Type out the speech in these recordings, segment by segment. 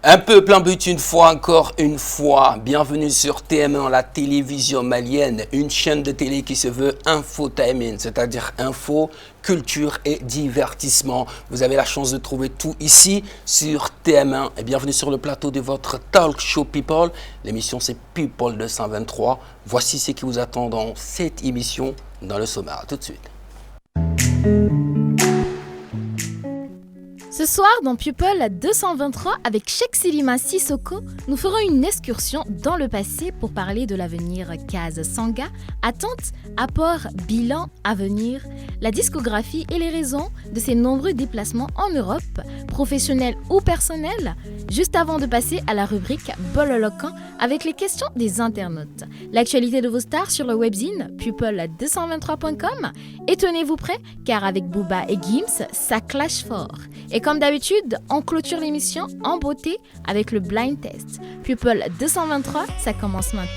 Un peuple en but une fois, encore une fois. Bienvenue sur TM1, la télévision malienne, une chaîne de télé qui se veut infotainment, c'est-à-dire info, culture et divertissement. Vous avez la chance de trouver tout ici sur TM1. Et bienvenue sur le plateau de votre talk show People. L'émission c'est People 223. Voici ce qui vous attend dans cette émission dans le sommaire. À tout de suite. Ce soir, dans People 223, avec Cheikh Silima Sissoko, nous ferons une excursion dans le passé pour parler de l'avenir Kaz Sanga, attentes, apports, bilan, avenir, la discographie et les raisons de ses nombreux déplacements en Europe, professionnels ou personnels, juste avant de passer à la rubrique Bololokan avec les questions des internautes. L'actualité de vos stars sur le webzine people223.com. Et tenez-vous prêts, car avec Booba et Gims, ça clash fort. Et comme d'habitude, on clôture l'émission en beauté avec le blind test. People 223, ça commence maintenant.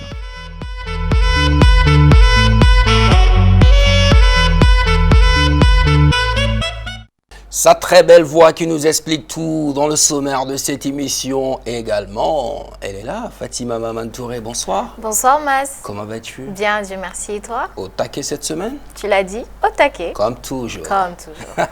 Sa très belle voix qui nous explique tout dans le sommaire de cette émission également. Elle est là, Fatima Maman Touré, bonsoir. Bonsoir Mas. Comment vas-tu? Bien, Dieu merci. Et toi? Au taquet cette semaine? Tu l'as dit, au taquet. Comme toujours. Comme toujours.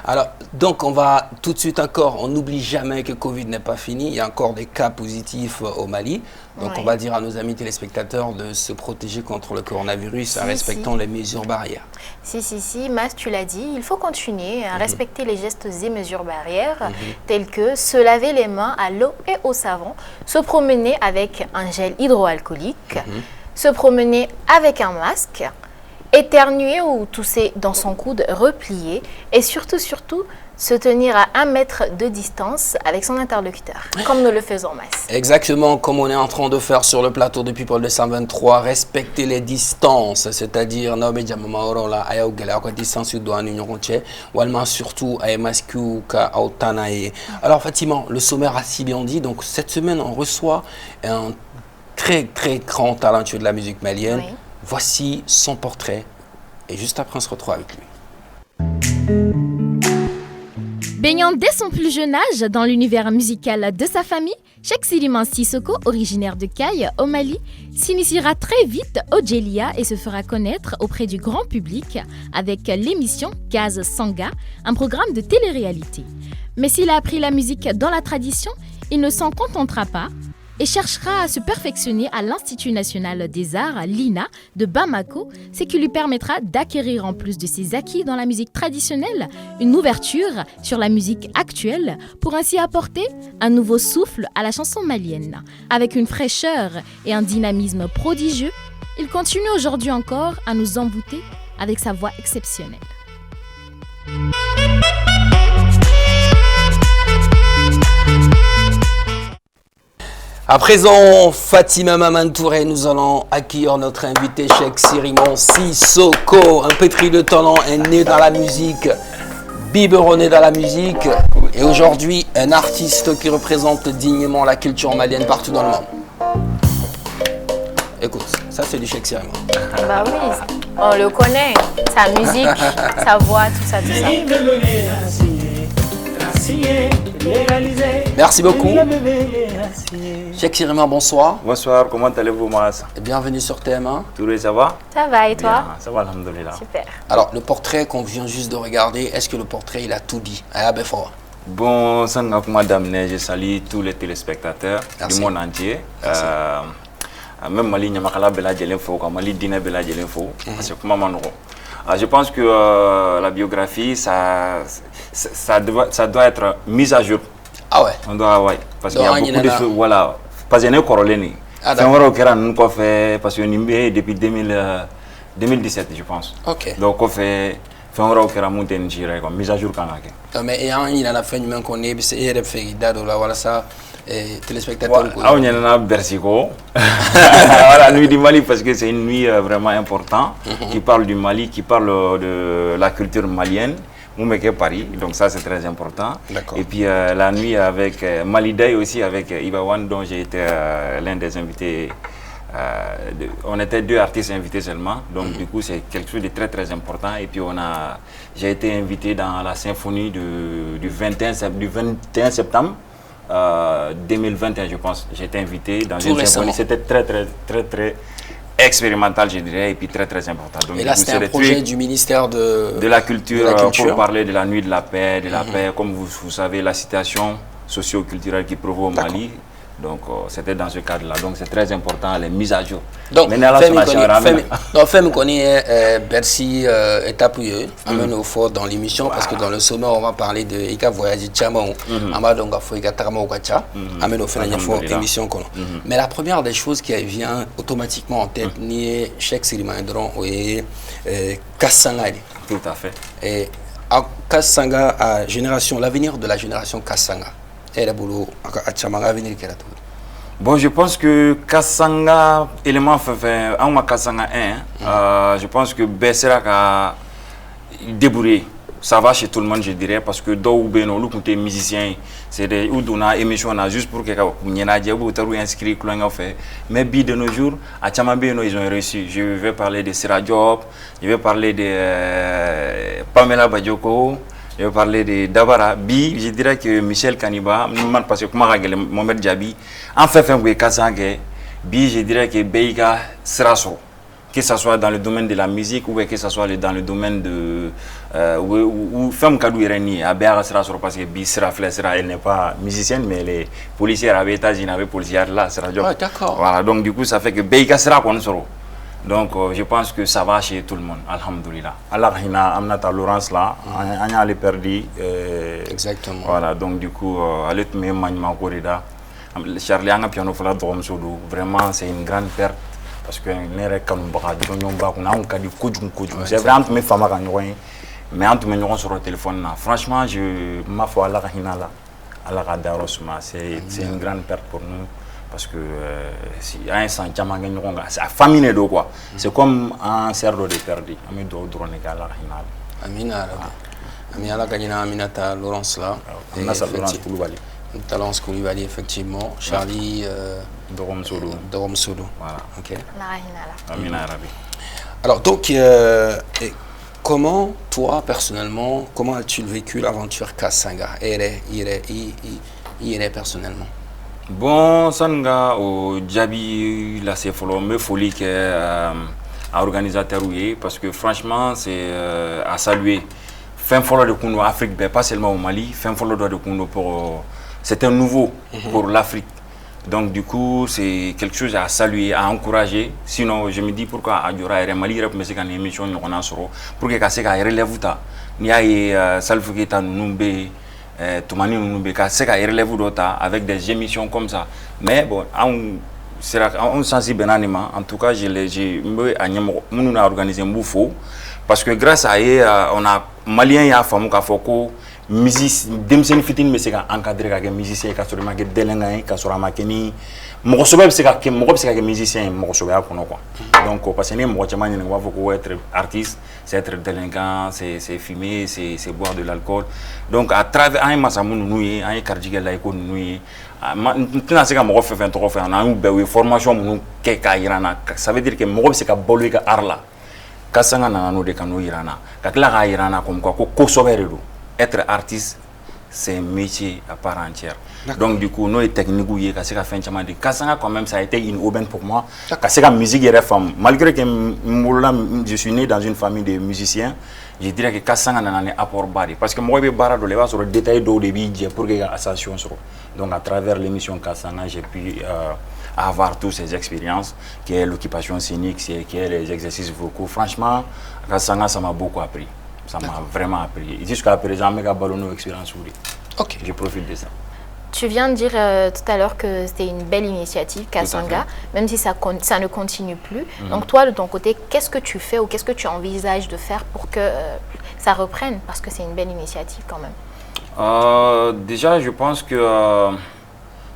Alors, donc on va tout de suite encore, on n'oublie jamais que Covid n'est pas fini. Il y a encore des cas positifs au Mali. Donc Oui. on va dire à nos amis téléspectateurs de se protéger contre le coronavirus en respectant les mesures barrières. Si, Mas, tu l'as dit, il faut continuer à respecter les gestes et mesures barrières, tels que se laver les mains à l'eau et au savon, se promener avec un gel hydroalcoolique, se promener avec un masque, éternuer ou tousser dans son coude replié et surtout, se tenir à 1 mètre de distance avec son interlocuteur, comme nous le faisons, Mas. Exactement comme on est en train de faire sur le plateau de People 223, respecter les distances, c'est-à-dire distance surtout Alors Fatima, le sommaire a si bien dit, donc cette semaine on reçoit un très très grand talentueux de la musique malienne. Oui. Voici son portrait et juste après on se retrouve avec lui. Baignant dès son plus jeune âge dans l'univers musical de sa famille, Cheikh Silima Sissoko, originaire de Kaye, au Mali, s'initiera très vite au Djelia et se fera connaître auprès du grand public avec l'émission Kaz Sanga, un programme de télé-réalité. Mais s'il a appris la musique dans la tradition, il ne s'en contentera pas et cherchera à se perfectionner à l'Institut national des arts, l'INA, de Bamako, ce qui lui permettra d'acquérir en plus de ses acquis dans la musique traditionnelle, une ouverture sur la musique actuelle pour ainsi apporter un nouveau souffle à la chanson malienne. Avec une fraîcheur et un dynamisme prodigieux, il continue aujourd'hui encore à nous envoûter avec sa voix exceptionnelle. À présent, Fatima Maman Touré, nous allons accueillir notre invité Cheikh Silima Sissoko, un pétri de talent, est né dans la musique, biberonné dans la musique, et aujourd'hui un artiste qui représente dignement la culture malienne partout dans le monde. Écoute, ça c'est du Cheikh Silima. Bah oui, on le connaît, sa musique, sa voix, tout ça. Merci beaucoup. Cheikh Silima, bonsoir. Bonsoir, comment allez-vous, Mas? Et bienvenue sur TM1. Tout ça va? Ça va et toi? Bien, ça va, alhamdoulilah. Super. Alors, le portrait qu'on vient juste de regarder, est-ce que le portrait il a tout dit? Bon, madame, je salue tous les téléspectateurs Merci. du monde entier. Même Mali, Nyamakala Bela Djelenfo, Mali Dina Bela Djelenfo, parce que je pense que la biographie, ça doit être mise à jour. Ah ouais? On doit, ouais, parce qu'il y a Donc, beaucoup de choses, voilà. Parce qu'il y a un corolé. Ah, C'est un corolé fait parce qu'on est depuis 2017, je pense. Ok. Donc, on fait un mise à jour. Mais il y a la fin du même qu'on est, c'est fait voilà ça, téléspectateurs. Ah, on y en a Bersico. La nuit du Mali, parce que c'est une nuit vraiment importante qui parle du Mali, qui parle de la culture malienne. Moumeke Paris, donc ça c'est très important. Et puis la nuit avec Mali Day aussi, avec Ibawan, dont j'ai été l'un des invités. On était 2 artistes invités seulement, donc du coup c'est quelque chose de très très important. Et puis j'ai été invité dans la symphonie du 21 septembre 2021, je pense. J'étais invité dans Tout une récemment. symphonie. C'était très expérimental, je dirais, et puis très important. Donc, Et là, c'était un projet du ministère de la culture, culture. pour parler de la nuit de la paix, comme vous savez, la situation socio-culturelle qui prévaut au Mali. Donc, c'était dans ce cadre-là. Donc, c'est très important, les mises à jour. Donc, Femme connaît Bercy est appuyé, amène au fort dans l'émission, parce que dans le sommet, on va parler de Ika Voyage Tchamon, Amadonga Foika Taramo Kacha, amène au fort émission. Mais la première des choses qui vient automatiquement en tête, ni Cheikh Sirimandron ou Kassanga. Tout à fait. Et Kassanga, l'avenir de la génération Kassanga. Bon, je pense que Kassanga, élément fait, en Kassanga 1, je pense que Bessera a débrouillé. Ça va chez tout le monde, je dirais, parce que dans Oubeno, nous sommes musiciens, c'est des Oudouna émission juste pour que nous ayons inscrit, mais de nos jours, à Tchamabeno, ils ont réussi. Je vais parler de Sira Diop, je vais parler de Pamela Badioko. Je vais parler de Dabara. Je dirais que Michel Kaniba, parce que Mohamed Djabi, en fait, je dirais que Beiga Sraso, que ce soit dans le domaine de la musique ou que ce soit dans le domaine de. Ou femme Kadou Ireni, à Béa Sraso, parce que Bi Srafle Sra, elle n'est pas musicienne, mais les policiers avaient été policiers là, Sra Diop. D'accord. Voilà, donc du coup, ça fait que Beiga Sra Konsoro. Donc, je pense que ça va chez tout le monde, alhamdoulilah. Allah Amnata Laurence là, on a perdu. Exactement. Voilà, donc du coup, Alet Mema Corrida, Charlie Anga Piano Fala Drom Sodo, vraiment c'est une grande perte parce que Nere Kanouba, on a un cas de Koudjoum. C'est vrai, entre mes femmes, mais entre mes sur le téléphone, franchement, ma foi, Allah Hinala, Allah Darosma, c'est une grande perte pour nous. Parce que si un sentiment c'est famille de quoi. C'est comme un cerveau de perdu. Ami do drone gala hinal. Amina. Amina Gagina Aminata Laurence là. Laurence Koulibaly. Laurence Koulibaly effectivement. Charlie Dorom Sodo. Voilà. OK. Amina Arabi. Alors donc comment toi personnellement, comment as-tu vécu l'aventure Kassanga? Il est personnellement. Bon, Sanga au Djabi, là c'est me folie que organisateur parce que franchement c'est à saluer. Fin follow de Kouno Afrique, pas seulement au Mali, fin follow de Kouno pour c'est un nouveau pour l'Afrique. Donc du coup c'est quelque chose à saluer, à encourager. Sinon je me dis pourquoi à Djura et Mali rep mais c'est une émission on a sur pour que Kassega relève ta. Ni a Salfuketa Numbe Toumani Noubeka, c'est qu'à relève d'autres avec des émissions comme ça. Mais bon, on sensible benanima. En tout cas, on a organisé un bouffe parce que grâce à eux, on a Malien et Afamou Kafoko, musique, demsen fitin mais c'est encadré avec musicien, kassurama que délinguant, kassurama keni. Mokosobe c'est que musicien, mokosobe à quoi. Donc parce que les mokochemani ne voient pas être artiste, c'est être délinquant, c'est fumer, c'est boire de l'alcool. Donc à travers un massamoun noué, un cardiaque laïco noué, maintenant c'est que mon fait un trophée, on a une formation nous keka irana. Ça veut dire que mon c'est que bolé que arla, kasanga na nous de kano irana, kakla irana comme quoi kosoberedo. Être artiste, c'est un métier à part entière. Donc du coup, nous techniques de Kassanga quand même ça a été une aubaine pour moi. Parce que la musique est femme. Malgré que je suis né dans une famille de musiciens, je dirais que Kassanga n'a pas apport bari. Parce que moi je suis sur le détail d'au début pour que ascension sur. Donc à travers l'émission Kassanga, j'ai pu avoir toutes ces expériences, qui est l'occupation scénique, qui est les exercices vocaux. Franchement, Kassanga ça m'a beaucoup appris. Ça m'a vraiment appris. Jusqu'à présent, je n'ai pas eu d'expérience. Ok. Je profite de ça. Tu viens de dire tout à l'heure que c'était une belle initiative, Kassanga, même si ça ne continue plus. Donc toi, de ton côté, qu'est-ce que tu fais ou qu'est-ce que tu envisages de faire pour que ça reprenne? Parce que c'est une belle initiative quand même. Déjà, je pense que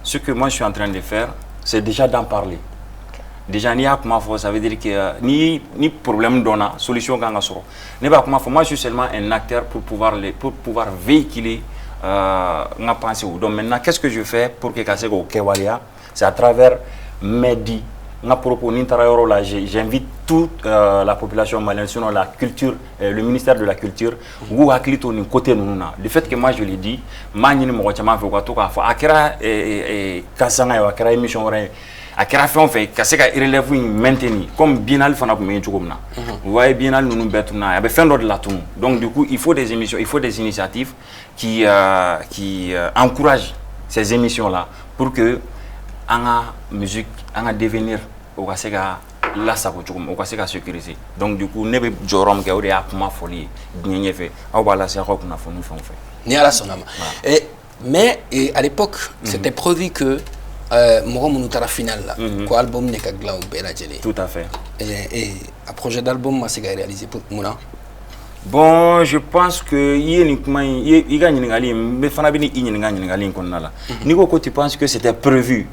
ce que moi je suis en train de faire, c'est déjà d'en parler. Déjà, ça veut dire que ni problème donna, solution quand soro. Moi, je suis seulement un acteur pour pouvoir véhiculer ma pensée. Donc maintenant, qu'est-ce que je fais pour que Kassego Kewalia, c'est à travers Medi à propos là, j'invite toute la population malienne, sinon la culture, le ministère de la culture, où à clito ni côté nous na. Le fait que moi je l'ai dit, mani ni mo chama fait quoi tout quoi, akira kasanga yo akira émission ore, akira fait on fait kase ka relève maintenir comme biennale fana pour me comme na. Vous voyez biennale nous betuna, il y a fin d'autre là tout. Donc du coup, il faut des émissions, il faut des initiatives qui encouragent ces émissions là pour que en musique, en devenir au cas là ça au cas sécuriser. Donc du coup, ne be jorom ke o de akuma folie bien fait. Au bala c'est quoi qu'on a fait. Ni à la sonama. Mais à l'époque, c'était prévu que Moro Mounutara final là, quoi album n'est qu'à gla ou bella gelé. Tout à fait. Et un projet d'album moi c'est réalisé pour Mouna. Bon, je pense que il gagne ngali, mais fana bini il gagne ngali qu'on a là. Nico, tu penses que c'était prévu?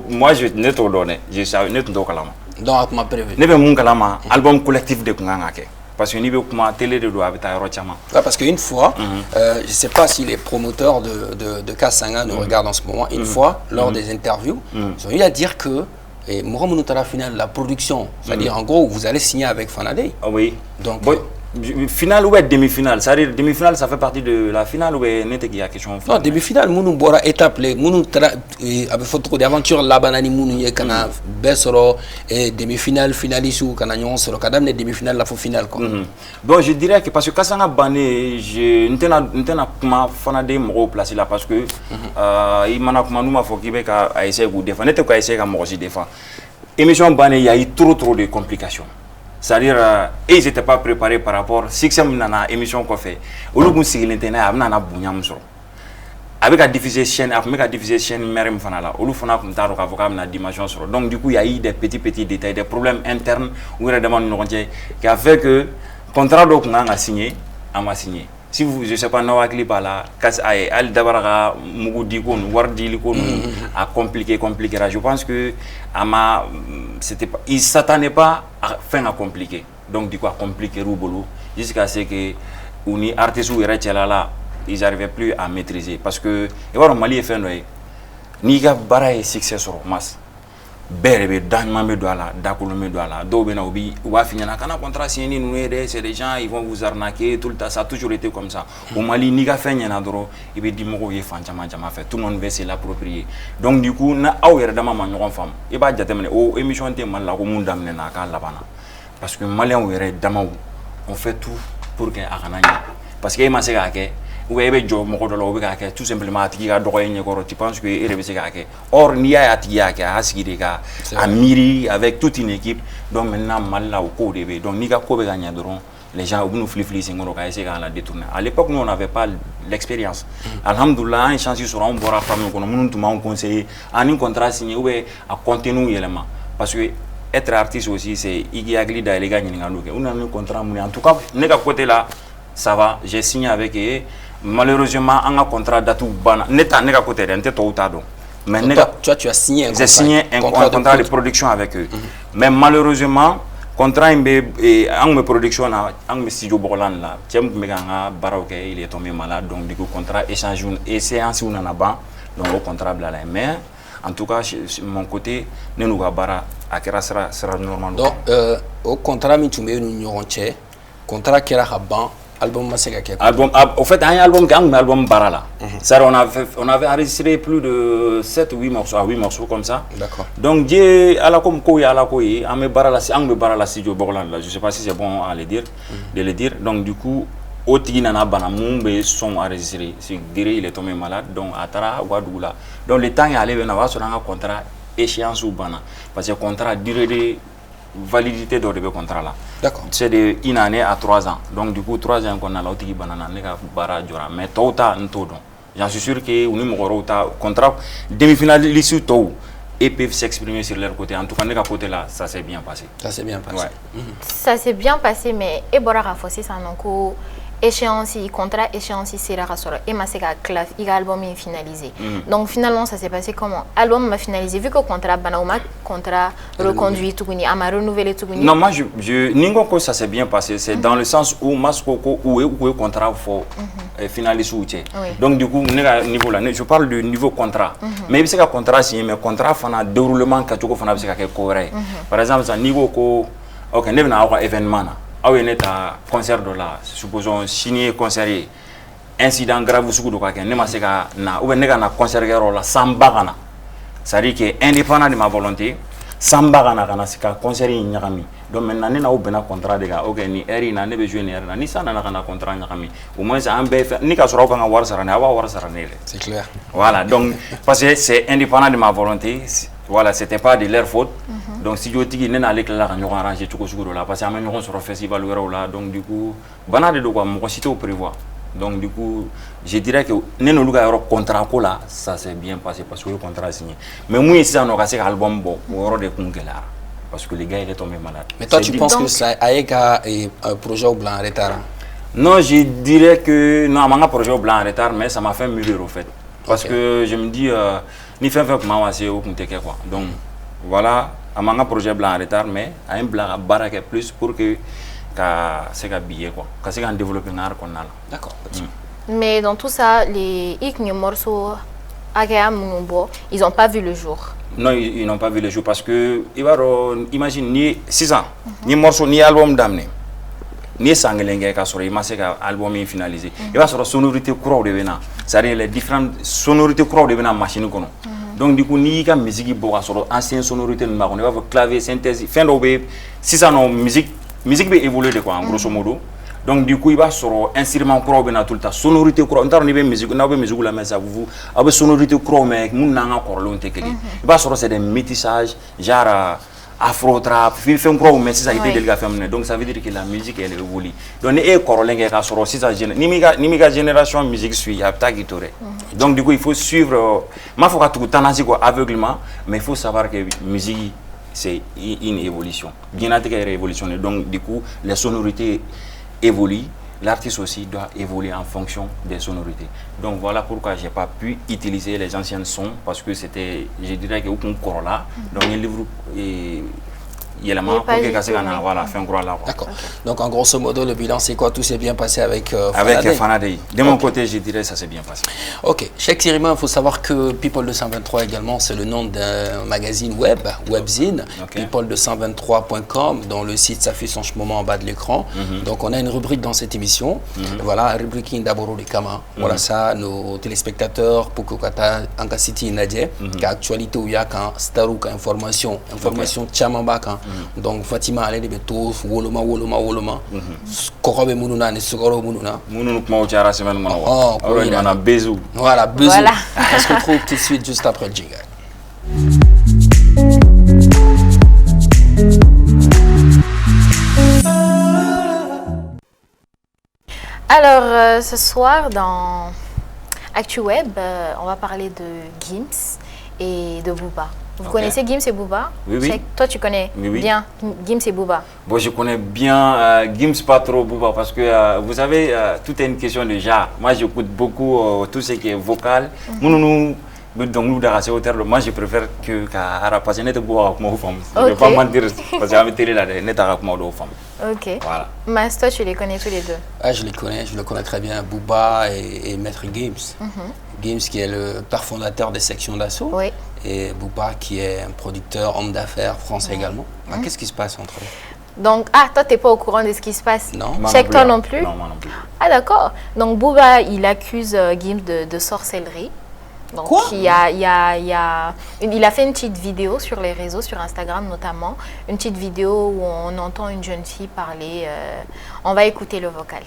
Moi je n'ai pas donné, je savais n'ai pas kalama. Donc ma prévu. Ne be mun kalama album collectif de kunganga ke. Parce que ni be kuma télé de doit habiter rochama. Parce qu'une fois, je sais pas si les promoteurs de Kasanga nous regardent en ce moment, une fois lors des interviews, ils ont eu à dire que Moro Mounutara final la production, c'est-à-dire en gros vous allez signer avec Fanadei. Ah oui. Donc finale ou demi-finale, c'est-à-dire demi-finale ça fait partie de la finale ou n'était qu'il y a question. Non, demi-finale mounou bora étape les mounou avec photo d'aventure là banani mounou ye kana besoro et demi-finale finaliste ou kana nyon soro kadam ne demi-finale la faux finale quoi. Bon, je dirais que parce que Kasanga bané je n'tena kuma Fanadei mo placer là parce que il mana kuma nous ma faut qu'il ka essayer de défendre n'était quoi essayer ka mo aussi défendre. Émission bané il y a eu trop de complications. C'est-à-dire, ils n'étaient pas préparés par rapport à ce que émission qu'on fait. Au lieu de se dire qu'ils avec la diffuser chaîne, avec la diffuser chaîne, mère fanala. Au lieu de faire comme ça, dimension sur. Donc du coup, il y a eu des petits détails, des problèmes internes où il demande qui a fait que le contrat qu'on a signé, on a signé. Si vous, je sais pas, non, clip là, al d'abord Mougudi kon, Wardi kon, a compliqué. Je pense que c'était pas, il s'attendait pas à faire compliqué. Donc du coup, à compliquer roubolo, jusqu'à ce que les artistes ou les là, ils n'arrivaient plus à maîtriser parce que et voilà Mali est fait ni ga bara est succès sur masse. Berbe dans me doit là, d'accord me doit là, d'où ben obi, ou va finir na kana contrat signé nous aider, c'est des gens ils vont vous arnaquer tout le temps, ça a toujours été comme ça. Au Mali ni ga fait na doro, il veut dire mo ye fan jama fait, tout le monde veut se l'approprier. Donc du coup na awere dama ma ñogon fam, e ba jatemene o émission té man la ko mun damne na ka labana. Parce que malien were dama on fait tout pour que akana parce que e ma se ga ke ou ebe job mo ko do lo be ka tout simplement tigi ga dogoy ñe ko tu penses que e rebe se ga ke or ni ya tigi ya ke hasigi ka amiri avec toute une équipe donc maintenant mal là au ko debe donc ni ga ko be ga nya doron les gens nous flifli singoro ka essayer à la détourner à l'époque nous on n'avait pas l'expérience alhamdoulillah une chance sur on bora femme ko nous tout ma conseiller un contrat signé ou à contenu élément parce que être artiste aussi c'est igiagli da les gars ni ngaloke on a un contrat en tout cas ne ga côté là ça va j'ai signé avec eux. Malheureusement, on a un contrat d'atout ban. Neta nega côté d'un tout tard. Mais toi, tu as signé un contrat. J'ai signé un contrat de production avec eux. Mais malheureusement, contrat en me production en me studio Borland là. Tiens, me ganga baroque, il est tombé malade donc du coup contrat échange et séance on en a ban donc au contrat là. Mais en tout cas, mon côté, nous bara akira sera normal. Donc au contrat mi tumé nous ñoronche contrat qui a ban album album au fait un album barala ça on avait enregistré plus de 7 ou 8 morceaux comme ça. D'accord. Donc Dieu ala comme ko ya ala ko yi am barala studio Borland là je sais pas si c'est bon à le dire de le dire donc du coup au tigina bana mumbe sont enregistrés c'est dire il est tombé malade donc atara wadoula donc le temps est allé on va sur un contrat échéance ou bana parce que contrat durée de validité de contrat là. D'accord. C'est de une année à 3 ans. Donc du coup 3 ans qu'on a là au banana nega bara jora mais tota ntodo. J'en suis sûr que on numéro ta contrat demi-finale l'issue tout et peuvent s'exprimer sur leur côté. En tout cas nega côté là ça s'est bien passé. Ça s'est bien passé. Ouais. Ça s'est bien passé mais et bora rafossi ça non ko échéance, contrat échéance, c'est la rassure. Et ma c'est clave, il a album est finalisé. Donc finalement, ça s'est passé comment? Album m'a finalisé, vu que contrat, banauma, contrat reconduit tout à m'a renouvelé tout. Non, moi, Ningoko, ça s'est bien passé. C'est dans le sens où Maskoko, où est contrat, faut finaliser. Donc du coup, niveau là, je parle du niveau contrat. Mais c'est un contrat signé, mais contrat, il y a un déroulement qui est correct. Par exemple, ça niveau ko, ok, nous avons un événement. Ah oui, net à concert de là, supposons signer concert, incident grave ou de quoi que ne sais pas na ou bien na concert là sans bagana, ça dit que indépendant de ma volonté, sans bagana kana c'est qu'un concert nyakami. Donc maintenant ne na ou bien contrat de gars, ok ni eri na ne besoin ni eri na ni ça na kana contrat nyakami. Au moins c'est un BF ni ka sura kana war sarane awa war sarane. C'est clair. Voilà, donc parce que c'est indépendant de ma volonté. Voilà, c'était pas de leur faute. Donc si je dis que nous allons arranger tout ce là parce que nous avons sur le festival là, donc du coup, banal de quoi, mon site au prévoir. Donc du coup, je dirais que nous avons un contrat là, ça s'est bien passé parce que le contrat est signé. Mais moi ici on a un album bon, on de là parce que les gars il est tombé malade. Mais toi tu penses que ça a un projet au blanc en retard? Non, je dirais que non, un projet au blanc en retard, mais ça m'a fait mûrir au fait. Parce que je me dis ni fait comment c'est au quoi. Donc voilà, un projet blanc en retard mais un blanc à baraque plus pour que c'est un billet quoi, que c'est un développement qu'on a. D'accord. Mais dans tout ça, les morceaux ils n'ont pas vu le jour. Non, ils n'ont pas vu le jour parce que imagine ni 6 ans, ni morceau ni album d'amener. Ni sangelengue ka soro ima se ka album est finalisé. Il va sur sonorité croix de bena. C'est-à-dire les différentes sonorités croix de bena machine kono. Donc du coup ni ka musique bo ka soro ancienne sonorité ma kono. Il va faire clavier synthèse fin do si ça non musique peut évoluer de quoi en grosso modo. Donc du coup il va sur instrument croix bena tout le temps sonorité croix. On t'a musique na be musique la mais ça vous avec sonorité croix mais mun na nga korlon te keli. Il va sur c'est des métissages genre afro trap, film pro mais ça a été délicat féminin. Donc ça veut dire que la musique elle évolue. Donc et corolenge ka soro si ça nimiga génération musique suit ya ta gitore. Donc du coup il faut suivre ma faut tout tendance quoi aveuglement mais il faut savoir que musique c'est une évolution. Bien intégrée évolution donc du coup les sonorités évoluent. L'artiste aussi doit évoluer en fonction des sonorités. Donc voilà pourquoi j'ai pas pu utiliser les anciens sons parce que c'était, je dirais que aucun corps là, donc il livre élément pour que ça voilà fait un gros là. D'accord. Donc en grosso modo le bilan c'est quoi? Tout s'est bien passé avec Fanadei. De mon côté je dirais ça s'est bien passé. Ok. Cheikh Sirima, il faut savoir que People 223 également c'est le nom d'un magazine web, webzine, people223.com dont le site s'affiche en ce moment en bas de l'écran. Donc on a une rubrique dans cette émission. Voilà, rubrique d'abord les Kama. Voilà ça, nos téléspectateurs pour que kata Anka City Nadje, actualité ou yak staru information chamamba kan. Donc Fatima allait de beto woloma korobe mununa ne sukoro mununa mununu kuma chara semaine mana wa on a besoin voilà besoin on se retrouve tout de suite juste après le jingle. Alors ce soir dans ActuWeb on va parler de Gims et de Booba. Vous connaissez Gims et Booba? Oui. Toi, tu connais bien Gims et Booba? Bon, je connais bien Gims, pas trop Booba, parce que vous savez, tout est une question de genre. Moi, j'écoute beaucoup tout ce qui est vocal. Moi, je préfère que parce que je ne vais pas mentir, parce que je ne vais pas mentir. Ok. Voilà. Mais toi, tu les connais tous les deux? Ah, je le connais très bien, Booba et Maître Gims. Gims qui est le père fondateur des sections d'assaut. Oui. Et Booba qui est un producteur, homme d'affaires français également. Qu'est-ce qui se passe entre eux? Donc, toi, tu n'es pas au courant de ce qui se passe? Non. Cheikh, toi non plus? Non, moi non plus. Ah, d'accord. Donc, Booba, il accuse Gims de sorcellerie. Donc, Quoi? Il a fait une petite vidéo sur les réseaux, sur Instagram notamment. Une petite vidéo où on entend une jeune fille parler. On va écouter le vocal.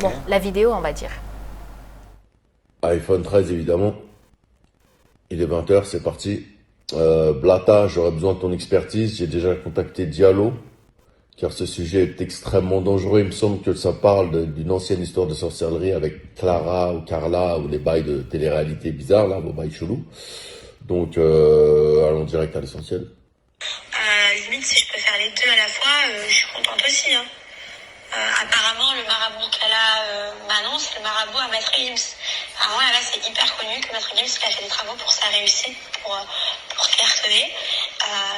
Bon, la vidéo, on va dire. iPhone 13, évidemment. Il est 20h, c'est parti. Blata, j'aurais besoin de ton expertise. J'ai déjà contacté Diallo, car ce sujet est extrêmement dangereux. Il me semble que ça parle d'une ancienne histoire de sorcellerie avec Clara ou Carla ou les bails de télé-réalité bizarres, là, vos bails chelous. Donc, allons direct à l'essentiel. Limite, si je peux faire les deux à la fois, je suis contente aussi. Hein. Apparemment, le marabout qu'elle a, Manon, c'est le marabout à Maître Gims. Apparemment, là, c'est hyper connu que Maître Gims a fait des travaux pour sa réussite, pour cartonner.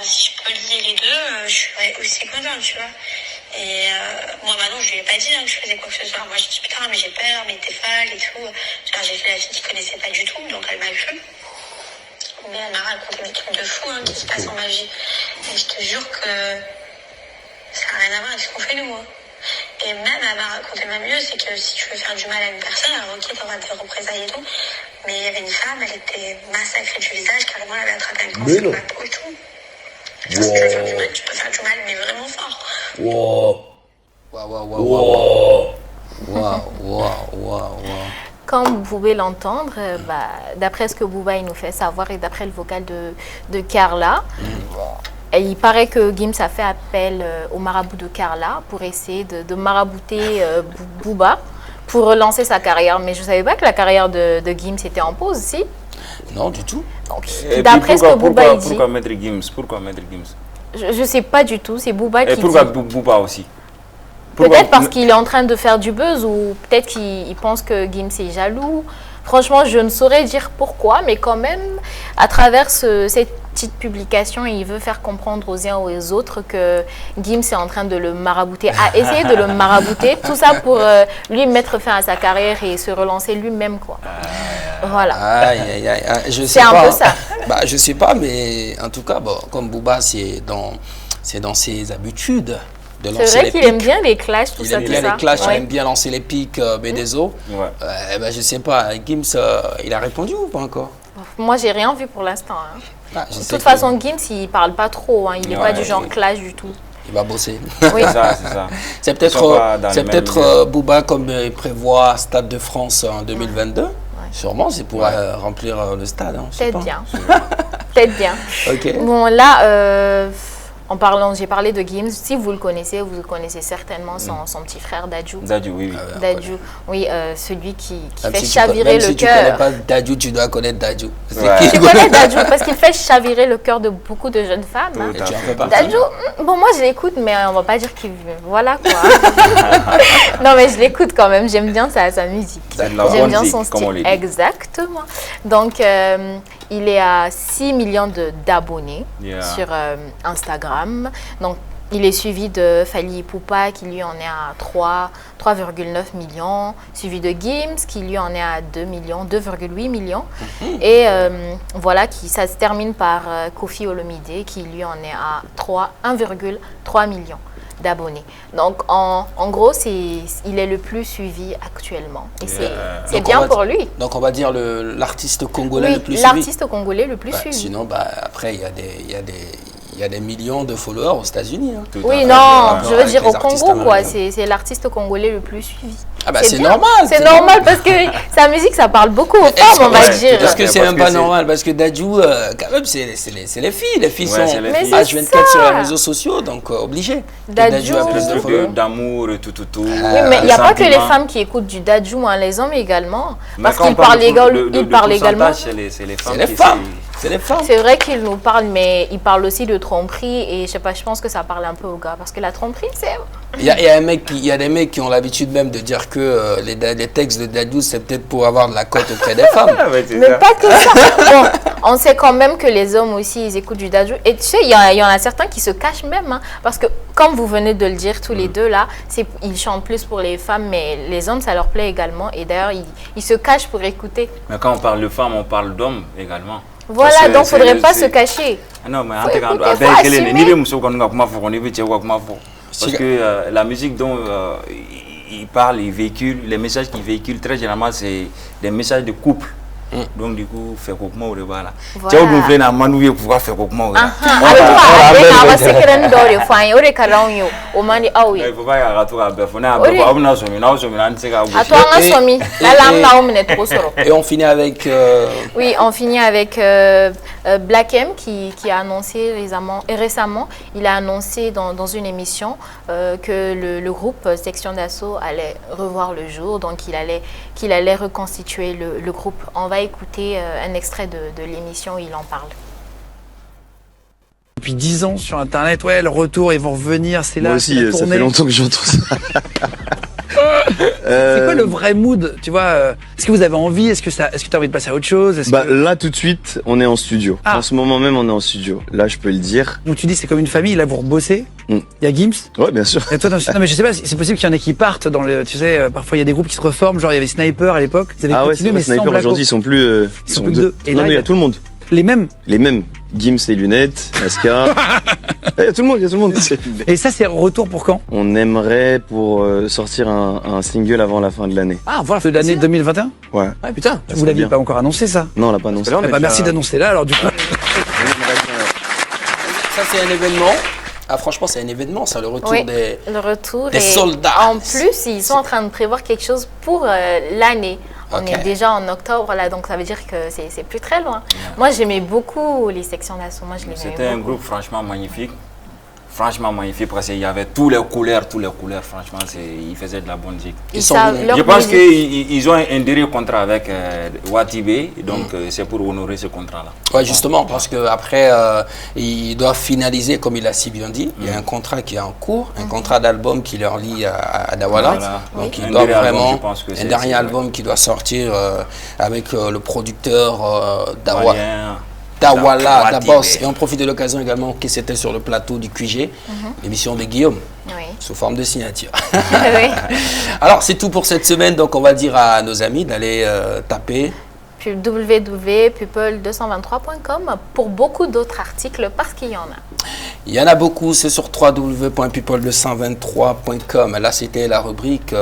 Si je peux lier les deux, je serais aussi contente, tu vois. Et moi, Manon, je lui ai pas dit que je faisais quoi que ce soit. Moi, j'ai dit, putain, mais j'ai peur, mais t'es folle et tout. Genre, j'ai fait la fille qui connaissait pas du tout, donc elle m'a cru. Mais elle m'a raconté des trucs de fou qui se passent en ma vie. Et je te jure que ça n'a rien à voir avec ce qu'on fait nous. Et même, elle m'a raconté même mieux, c'est que si tu veux faire du mal à une personne, alors ok, t'auras des représailles et tout, mais il y avait une femme, elle était massacrée du visage, carrément, elle avait attrapé un cancer de la peau et tout. Genre, si tu veux faire du mal, tu peux faire du mal, mais vraiment fort. Comme vous pouvez l'entendre, d'après ce que Booba il nous fait savoir et d'après le vocal de Carla, il paraît que Gims a fait appel au marabout de Carla pour essayer de marabouter Booba pour relancer sa carrière. Mais je ne savais pas que la carrière de Gims était en pause, si? Non, du tout. D'après ce que Booba dit... Pourquoi Maître Gims? Je ne sais pas du tout, c'est Booba qui dit... Et pourquoi Booba aussi? Peut-être parce qu'il est en train de faire du buzz ou peut-être qu'il pense que Gims est jaloux. Franchement, je ne saurais dire pourquoi, mais quand même, à travers cette petite publication, il veut faire comprendre aux uns et aux autres que Gims est en train de le marabouter, a essayé de le marabouter, tout ça pour lui mettre fin à sa carrière et se relancer lui-même, quoi. Voilà. C'est un peu ça. Je sais pas, mais en tout cas, comme Booba, c'est dans ses habitudes. C'est vrai qu'il aime bien les clashs, tout ça. Il aime bien les clashs, il aime bien lancer les pics BDSO. Je sais pas, Gims, il a répondu ou pas encore? Moi, j'ai rien vu pour l'instant. De toute façon, Gims, il parle pas trop. Il n'est pas du genre clash du tout. Il va bosser. Oui. C'est peut-être Booba, comme il prévoit Stade de France en 2022. Sûrement, c'est pour remplir le stade. Peut-être bien. Peut-être bien. Ok. Bon, là... j'ai parlé de Gims. Si vous le connaissez certainement son petit frère Dadju. Dadju, oui. Dadju, oui, celui qui même fait si chavirer le cœur. Si tu ne connais pas Dadju, tu dois connaître Dadju. Tu connais Dadju parce qu'il fait chavirer le cœur de beaucoup de jeunes femmes. Tu en fais partie. Dadju, bon, moi je l'écoute, mais on va pas dire qu'il... Voilà quoi. Non, mais je l'écoute quand même. J'aime bien sa musique. J'aime bien son style. Exactement. Donc, il est à 6 millions d'abonnés sur Instagram. Donc, il est suivi de Fally Ipupa qui lui en est à 3,9 millions, suivi de Gims qui lui en est à 2,8 millions. Et voilà, ça se termine par Koffi Olomide qui lui en est à 1,3 million d'abonnés. Donc, en gros, il est le plus suivi actuellement. Et c'est bien pour lui. Donc, on va dire l'artiste congolais le plus suivi. L'artiste congolais le plus suivi. Sinon, après, il y a des millions de followers aux États-Unis. Oui, non, je veux dire au Congo, quoi. C'est l'artiste congolais le plus suivi. C'est normal. C'est normal parce que sa musique, ça parle beaucoup aux femmes, on va dire. Parce que c'est même pas normal, parce que Dadju, quand même, c'est les filles. Les filles sont H24 sur les réseaux sociaux, donc obligé. Dadju a plus d'amour, tout. Oui, mais il n'y a pas que les femmes qui écoutent du Dadju, les hommes également. Parce qu'ils parlent également. C'est les femmes. C'est les femmes. C'est vrai qu'il nous parle, mais il parle aussi de tromperie et je sais pas, je pense que ça parle un peu aux gars parce que la tromperie, c'est... Il y a des mecs qui ont l'habitude même de dire que les textes de Dadju, c'est peut-être pour avoir de la cote auprès des femmes. Mais pas que ça. Bon, on sait quand même que les hommes aussi, ils écoutent du Dadju. Et tu sais, il y en a certains qui se cachent même. Parce que, comme vous venez de le dire tous les deux là, ils chantent plus pour les femmes, mais les hommes, ça leur plaît également. Et d'ailleurs, ils se cachent pour écouter. Mais quand on parle de femmes, on parle d'hommes également. Voilà, donc il ne faudrait pas se cacher. Non, mais en tout cas, parce que la musique dont il parle, il véhicule, les messages qu'il véhicule, très généralement, c'est des messages de couple. Donc, du coup, fait comment on voilà. Tu as oublié la manouille pour faire comment. Il Et on finit avec... Oui, on finit avec Black M qui a annoncé récemment, il a annoncé dans une émission que le groupe Section d'Assaut allait revoir le jour, donc qu'il allait reconstituer le groupe. On va écouter un extrait de l'émission où il en parle. Depuis 10 ans sur Internet, ouais, le retour, ils vont revenir, c'est là. Moi aussi, ça fait longtemps que j'entends ça. C'est quoi le vrai mood, tu vois Est-ce que vous avez envie? Est-ce que tu as envie de passer à autre chose? Là, tout de suite, on est en studio. Ah. En ce moment même, on est en studio. Là, je peux le dire. Donc tu dis c'est comme une famille, là vous rebossez. Il y a Gims. Ouais, bien sûr. Et toi, non, mais je sais pas, c'est possible qu'il y en ait qui partent dans le, tu sais, parfois il y a des groupes qui se reforment, genre il y avait Sniper à l'époque. Vous avez continué, mais sans Sniper, Blacko. aujourd'hui, ils sont plus, Ils sont plus que deux. Et non, là, mais il y a tout le monde. Les mêmes. Les mêmes. Gims et lunettes, Aska. Il y a tout le monde, Et ça, c'est retour pour quand? On aimerait pour sortir un single avant la fin de l'année. Ah, voilà, de l'année 2021? Ouais. Ouais, putain. Vous l'aviez pas encore annoncé, ça? Non, on l'a pas annoncé. Merci d'annoncer là, alors du coup. Ça, c'est un événement. Ah, franchement, c'est un événement, ça, le retour le retour des soldats. En plus, ils sont en train de prévoir quelque chose pour l'année. On est déjà en octobre, là, donc ça veut dire que c'est plus très loin. Moi, j'aimais beaucoup les sections d'assaut. C'était un groupe franchement magnifique. Franchement magnifique parce qu'il y avait toutes les couleurs, franchement, ils faisaient de la bonne musique. Je pense qu'ils ont un dernier contrat avec Watibé, donc c'est pour honorer ce contrat-là. Ouais, justement, parce qu'après, ils doivent finaliser, comme il a si bien dit, il y a un contrat qui est en cours, un contrat d'album qui leur lie à Dawala. Voilà. Donc ils doivent vraiment, un dernier album qui doit sortir avec le producteur Dawala, d'abord, et on profite de l'occasion également que c'était sur le plateau du QG, l'émission de Guillaume, sous forme de signature. Alors, c'est tout pour cette semaine, donc on va dire à nos amis d'aller taper www.people223.com pour beaucoup d'autres articles, parce qu'il y en a. Il y en a beaucoup, c'est sur www.people223.com. Là, c'était la rubrique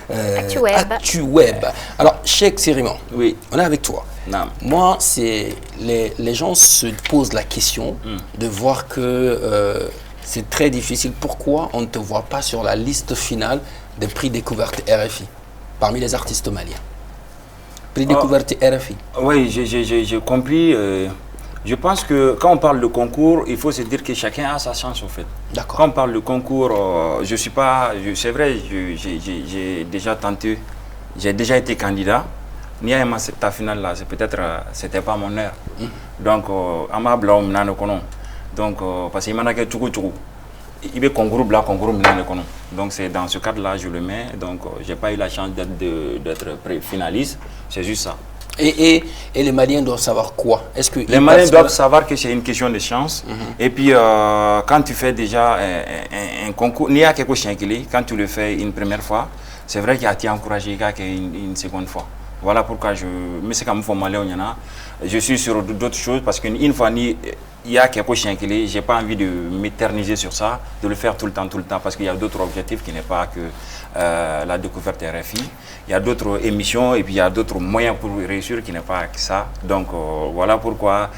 ActuWeb. Alors, Cheikh Siriman, oui, on est avec toi. Non. Moi, c'est les gens se posent la question de voir que c'est très difficile. Pourquoi on ne te voit pas sur la liste finale des prix découvertes RFI parmi les artistes maliens? Prix découverte RFI. Oui, j'ai compris. Je pense que quand on parle de concours, il faut se dire que chacun a sa chance, en fait. D'accord. Quand on parle de concours, je suis pas... C'est vrai, j'ai déjà tenté, j'ai déjà été candidat. Ni à ta finale là, c'était pas mon heure. Donc, ama blau mnane kono. Donc, parce qu'il m'a dit que il veut concours blanc, concours mnane kono. Donc, c'est dans ce cadre-là, je le mets. Donc, j'ai pas eu la chance d'être finaliste. C'est juste ça. Et les Maliens doivent savoir quoi? Est-ce que les Maliens doivent savoir que c'est une question de chance. Et puis, quand tu fais déjà un concours, n'y a quelque chose quand tu le fais une première fois, c'est vrai qu'il y a été encouragé une seconde fois. Voilà pourquoi je suis sur d'autres choses parce qu'une fois il y a quelque chose qui j'ai pas envie de m'éterniser sur ça, de le faire tout le temps parce qu'il y a d'autres objectifs qui n'est pas que la découverte RFI. Il y a d'autres émissions et puis il y a d'autres moyens pour réussir qui n'est pas que ça. Donc voilà pourquoi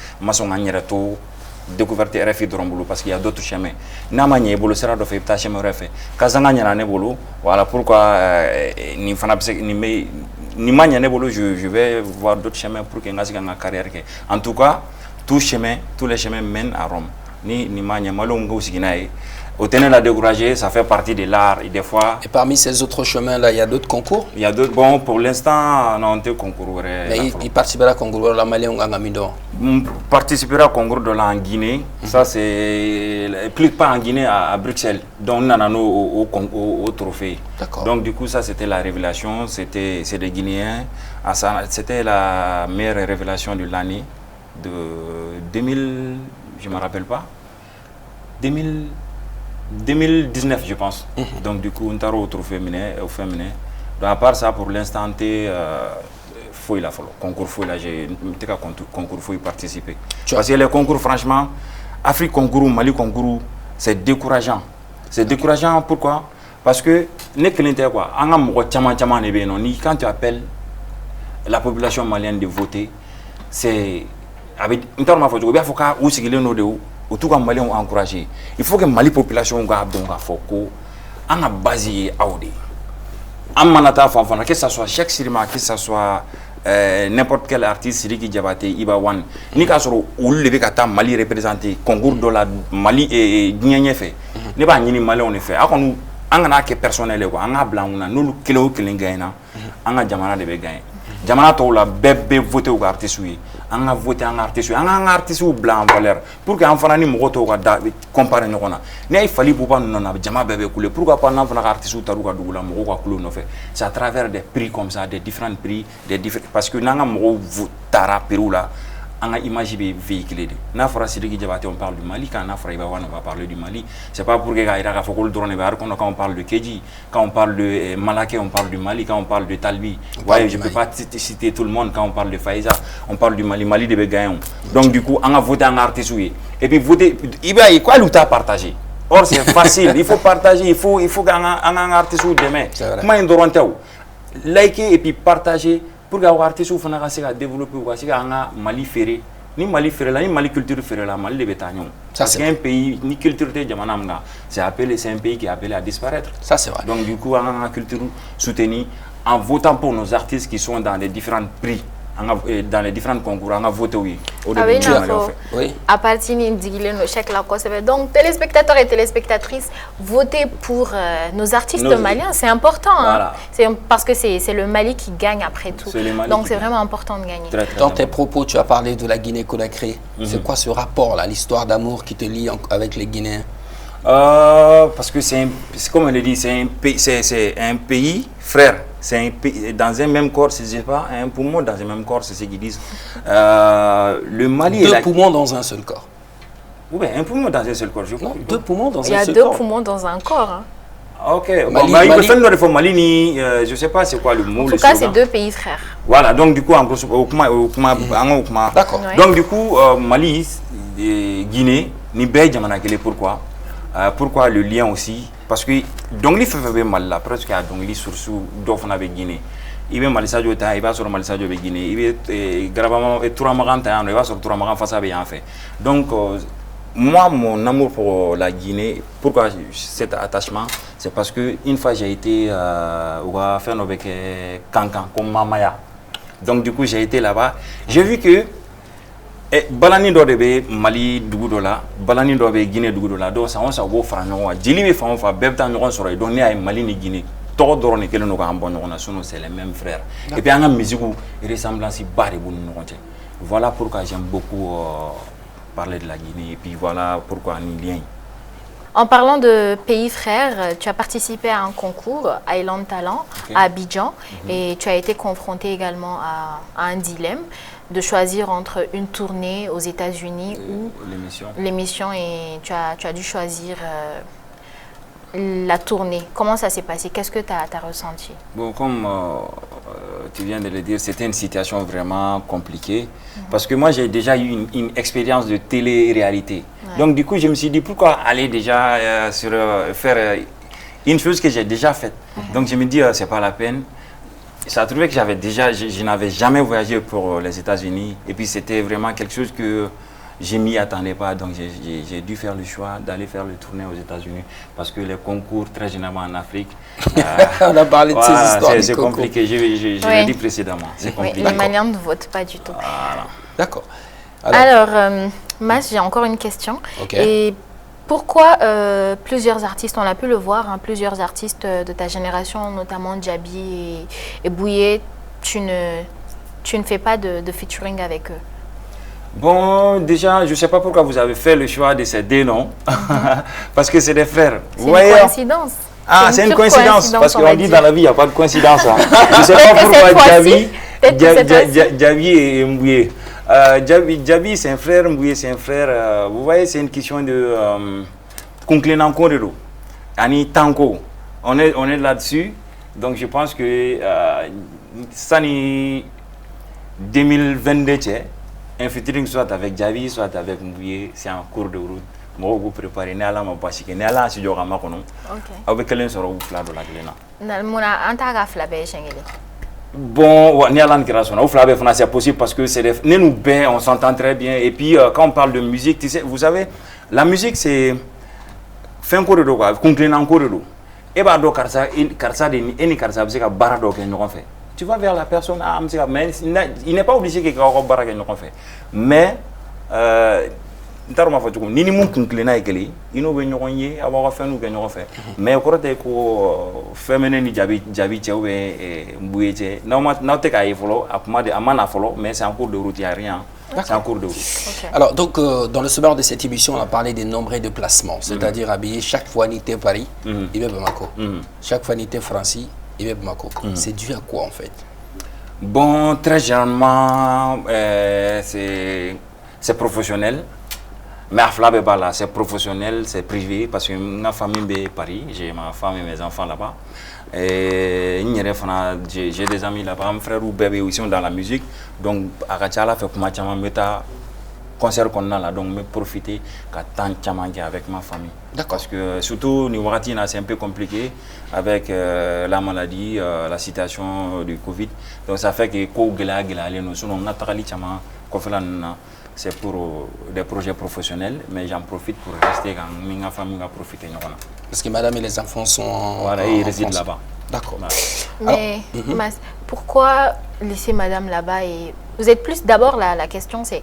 découverte RFI Dorombolo parce qu'il y a d'autres chemins. Namanye bolo sera do fait chemin refait. Kazanga nyana ne bolo. Voilà pourquoi ni manya ne bolo je vais voir d'autres chemins pour que ngasi ma carrière. En tout cas, tous les chemins mènent à Rome. Ni manya malongo siginae. Au tenir la décourager, ça fait partie de l'art et des fois. Et parmi ces autres chemins-là, il y a d'autres concours? Il y a d'autres. Bon, pour l'instant, on a un concours. Mais il participera au concours de la Malien Ngamido? Participera au concours de la en Guinée. Ça, c'est. Plus pas en Guinée, à Bruxelles. Donc, on a au trophée. D'accord. Donc, du coup, ça, c'était la révélation. C'est des Guinéens. C'était la meilleure révélation de l'année de 2000. Je ne me rappelle pas. 2019, je pense. Donc, du coup, on a retrouvé au féminin. Donc, à part ça, pour l'instant, concours j'ai concours participer. Parce que les concours, franchement, Afrique concours, Mali concours, c'est décourageant. C'est décourageant, pourquoi? Parce que, quand tu appelles la population malienne de voter, c'est. Il faut que Mali encouragé. Il faut que Mali population a basé que ce soit Cheikh Sirima, que ce soit n'importe quel artiste Sidiki Diabaté, Iba Wan, ni ka soro olu le ka Mali représenté concours de la Mali et Guinée fait. Ne ba ñini Mali on fait. Akonu angana ke personnel ko anga blanc nous kilo kelen gaina anga jamana de be gain. Jamana to la bébé voté au artiste oui. an ka voter an ka artistes an ka artistes bila en valeur pour que an fana ni mɔgɔ tɔw ka comparer ɲɔgɔn na ne ye Fally Ipupa ninnu na jama bɛɛ bɛ kule pourquoi pas n'an fana ka artistes taru ka dugu la mɔgɔw ka kule nɔfɛ c'est à travers des prix comme ça des différents prix parce que n'an ka mɔgɔw taara prix la an ka image bɛ véhiculer de n'a fɔra Sidiki Diabaté on parle du Mali quand n'a fɔra Iba Wane on va parler du Mali c'est pas pour que k'a jira k'a fɔ k'olu dɔrɔn de bɛ art kɔnɔ quand on parle de Kedji quand on parle de Malaké on parle du Mali quand on parle de Talbi ouais je peux pas citer tout le monde quand on parle de Faiza on parle du Mali de bɛ gagner donc du coup an ka voter an ka artistes ye et puis voter i b'a ye quoi olu t'a partager or c'est facile il faut partager il faut qu'an ka artistes dɛmɛ kuma in dɔrɔn tɛ o liker et puis partager pour que les artistes fana ka se ka développer ou ka se ka an ka Mali feere ni Mali feere la ni Mali culture feere la Mali de bɛ taa ɲɛ parce qu'un pays ni culture tɛ jamana min kan c'est un pays qui est appelé à disparaître ça c'est vrai donc du coup an ka culture soutenir en votant pour nos artistes qui sont dans les différents prix dans les différents concours on a voté oui à partir de chaque la cause donc téléspectateurs et téléspectatrices votez pour nos artistes maliens c'est important voilà. C'est parce que c'est le Mali qui gagne après tout donc c'est vraiment important de gagner dans tes propos tu as parlé de la Guinée-Conakry c'est quoi ce rapport là l'histoire d'amour qui te lie avec les Guinéens parce que c'est comme on le dit c'est un pays frère c'est un pays dans un même corps c'est pas un poumon dans un même corps c'est ce qu'ils disent le Mali deux poumons dans un seul corps oui un poumon dans un seul corps je crois deux poumons dans un seul corps il y a deux poumons dans un corps ok Mali ni je sais pas c'est quoi le mot en tout cas c'est deux pays frères voilà donc du coup en gros d'accord donc du coup Mali Guinée ni bɛɛ jamana kelen pourquoi le lien aussi parce que dɔnkili fɛn fɛn bɛ Mali la presque a dɔnkili source dɔ fana bɛ Guinée i bɛ Mali Sadio ta i b'a sɔrɔ Mali Sadio bɛ Guinée i bɛ Turamagan ta yan nɔ i b'a sɔrɔ Turamagan fasa bɛ yan fɛ donc moi mon amour pour la Guinée pourquoi cet attachement c'est parce que une fois j'ai été u ka fɛn dɔ bɛ kɛ Kankan comme Mamaya donc du coup j'ai été là-bas j'ai vu que balani dɔ de bɛ Mali dugu dɔ la balani dɔ bɛ Guinée dugu dɔ la donc san o san u b'o fara ɲɔgɔn kan jeli bɛ fan o fan bɛɛ bɛ taa ɲɔgɔn sɔrɔ yen donc ne y'a ye Mali ni Guinée tɔgɔ dɔrɔn de kɛlen don k'an bɔ ɲɔgɔn na sinon c'est les mêmes frères et puis an ka musique ressemblance ba de b'u ni ɲɔgɔn cɛ voilà pourquoi j'aime beaucoup parler de la Guinée et puis voilà pourquoi ni lien. En parlant de pays frères, tu as participé à un concours, Island Talent, à Abidjan, et tu as été confronté également à un dilemme de choisir entre une tournée aux États-Unis ou l'émission, et tu as dû choisir la tournée. Comment ça s'est passé? Qu'est-ce que tu as ressenti? Bon, comme tu viens de le dire, c'était une situation vraiment compliquée parce que moi j'ai déjà eu une expérience de télé-réalité. Ouais. Donc du coup je me suis dit pourquoi aller déjà faire une chose que j'ai déjà faite. Donc je me dis c'est pas la peine. Ça a trouvé que je n'avais jamais voyagé pour les États-Unis et puis c'était vraiment quelque chose que je m'y attendais pas, donc j'ai dû faire le choix d'aller faire le tournée aux États-Unis parce que les concours, très généralement en Afrique, on a parlé de ces histoires. C'est compliqué, je l'ai dit précédemment. C'est compliqué. Les Maliens ne votent pas du tout. Voilà. D'accord. Alors Mas, j'ai encore une question. Et pourquoi plusieurs artistes, on a pu le voir, hein, plusieurs artistes de ta génération, notamment Djaby et Bouye, tu ne fais pas de featuring avec eux? Bon, déjà, je ne sais pas pourquoi vous avez fait le choix de ces deux noms, parce que c'est des frères. C'est une coïncidence. Ah, c'est une coïncidence, parce qu'on dit dans la vie, il n'y a pas de coïncidence. Hein. Je ne sais pas pourquoi Djaby et Mbouye. Djaby, c'est un frère, Mbouye, c'est un frère. Vous voyez, c'est une question de Kunklenan Korero, Ani Tanko. On est là-dessus, donc je pense que ça n'est 2022, un featuring soit avec Djaby, soit avec Mbouye, c'est en cours de route. Moi, vous préparez, ne allons pas passer, ne allons si je ramène kono. Avec quel sera vous fla de la glena. Na mona antaga flabe chengeli. Bon, ne allons pas passer. Au flabe fana c'est possible parce que c'est ne nous ben, on s'entend très bien et puis quand on parle de musique, tu sais, vous savez, la musique c'est fin cours de quoi, conclure en cours de l'eau. Et bah donc karsa de ni karsa c'est que bara donc nous fait. Tu vas vers la personne, mais il n'est pas obligé que quelqu'un bara que nous fait. Mais ni mun kunkilena ikeli ino be ɲɔgɔn ye a b'a ka fɛn kɛ ɲɔgɔn fɛ mais kɔrɔ tɛ ko fɛn ni Djaby cɛ ou Mbouye cɛ n'aw tɛ k'a ye fɔlɔ a ma na fɔlɔ mais c'est en cours de route, il y a rien C'est en cours de route. Ok. Alors, donc, dans le sommaire de cette émission, on a parlé des nombreux déplacements, c'est-à-dire habillé chaque fois Nité Paris, il va Bamako. Chaque fois Nité Francie, il va Bamako. C'est dû à quoi en fait? Bon, très généralement, c'est professionnel. Mais à Flabé là, c'est professionnel, c'est privé, parce que ma famille est à Paris, j'ai ma femme et mes enfants là-bas. Et j'ai des amis là-bas, mes frères ou bébés ils sont dans la musique. Donc, à Kachala, fait comme un concert qu'on a là, donc me profiter quand tant avec ma famille. Parce que surtout, c'est un peu compliqué avec la maladie, la situation du Covid. Donc, ça fait que c'est pour des projets professionnels, mais j'en profite pour rester quand ma famille va profiter. Parce que madame et les enfants sont voilà, ils résident là-bas. D'accord. Mais Mas, pourquoi laisser madame là-bas et... Vous êtes plus... D'abord, la question c'est,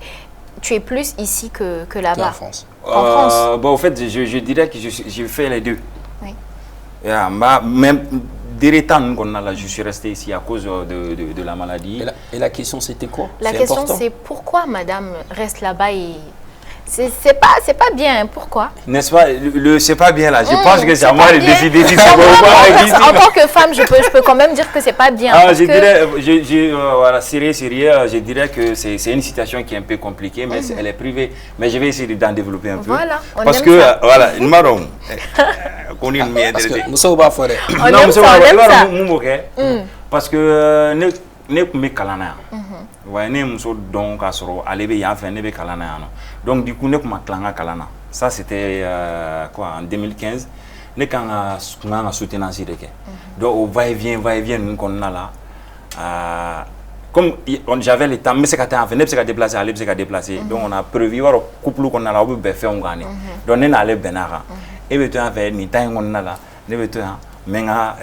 tu es plus ici que là-bas? En France. En France. Bon, en fait, je dirais que je fais les deux. Oui. Même je suis resté ici à cause de la maladie. Et la question, c'était quoi? La question, c'est pourquoi madame reste là-bas et... C'est pas bien, pourquoi? N'est-ce pas? C'est pas bien là. Je pense que c'est à moi de décider si c'est En tant que femme, je peux quand même dire que c'est pas bien. Ah, je dirais, voilà, sérieux, je dirais que c'est une situation qui est un peu compliquée, mais elle est privée. Mais je vais essayer d'en développer un peu. Voilà, on parce aime que, ça. voilà, une marron. Parce que nous sommes pas forêts. On aime ça. Parce que ne me kalana. Ouais, ne muso donc à soro aller be yan fait ne be kalana no. Donc du coup ne kuma klanga kalana. Ça c'était quoi en 2015. Ne kan nga soutenance de ke. Donc au va-et-vient nous qu'on a là. Comme j'avais le temps, mais c'est qu'à venir, c'est qu'à déplacer, aller, c'est qu'à déplacer. Donc on a prévu voir couple qu'on a là, on peut faire un gagne. Donc on est allé benara. Et bien tu as fait ni temps on a là, ne veut tu menga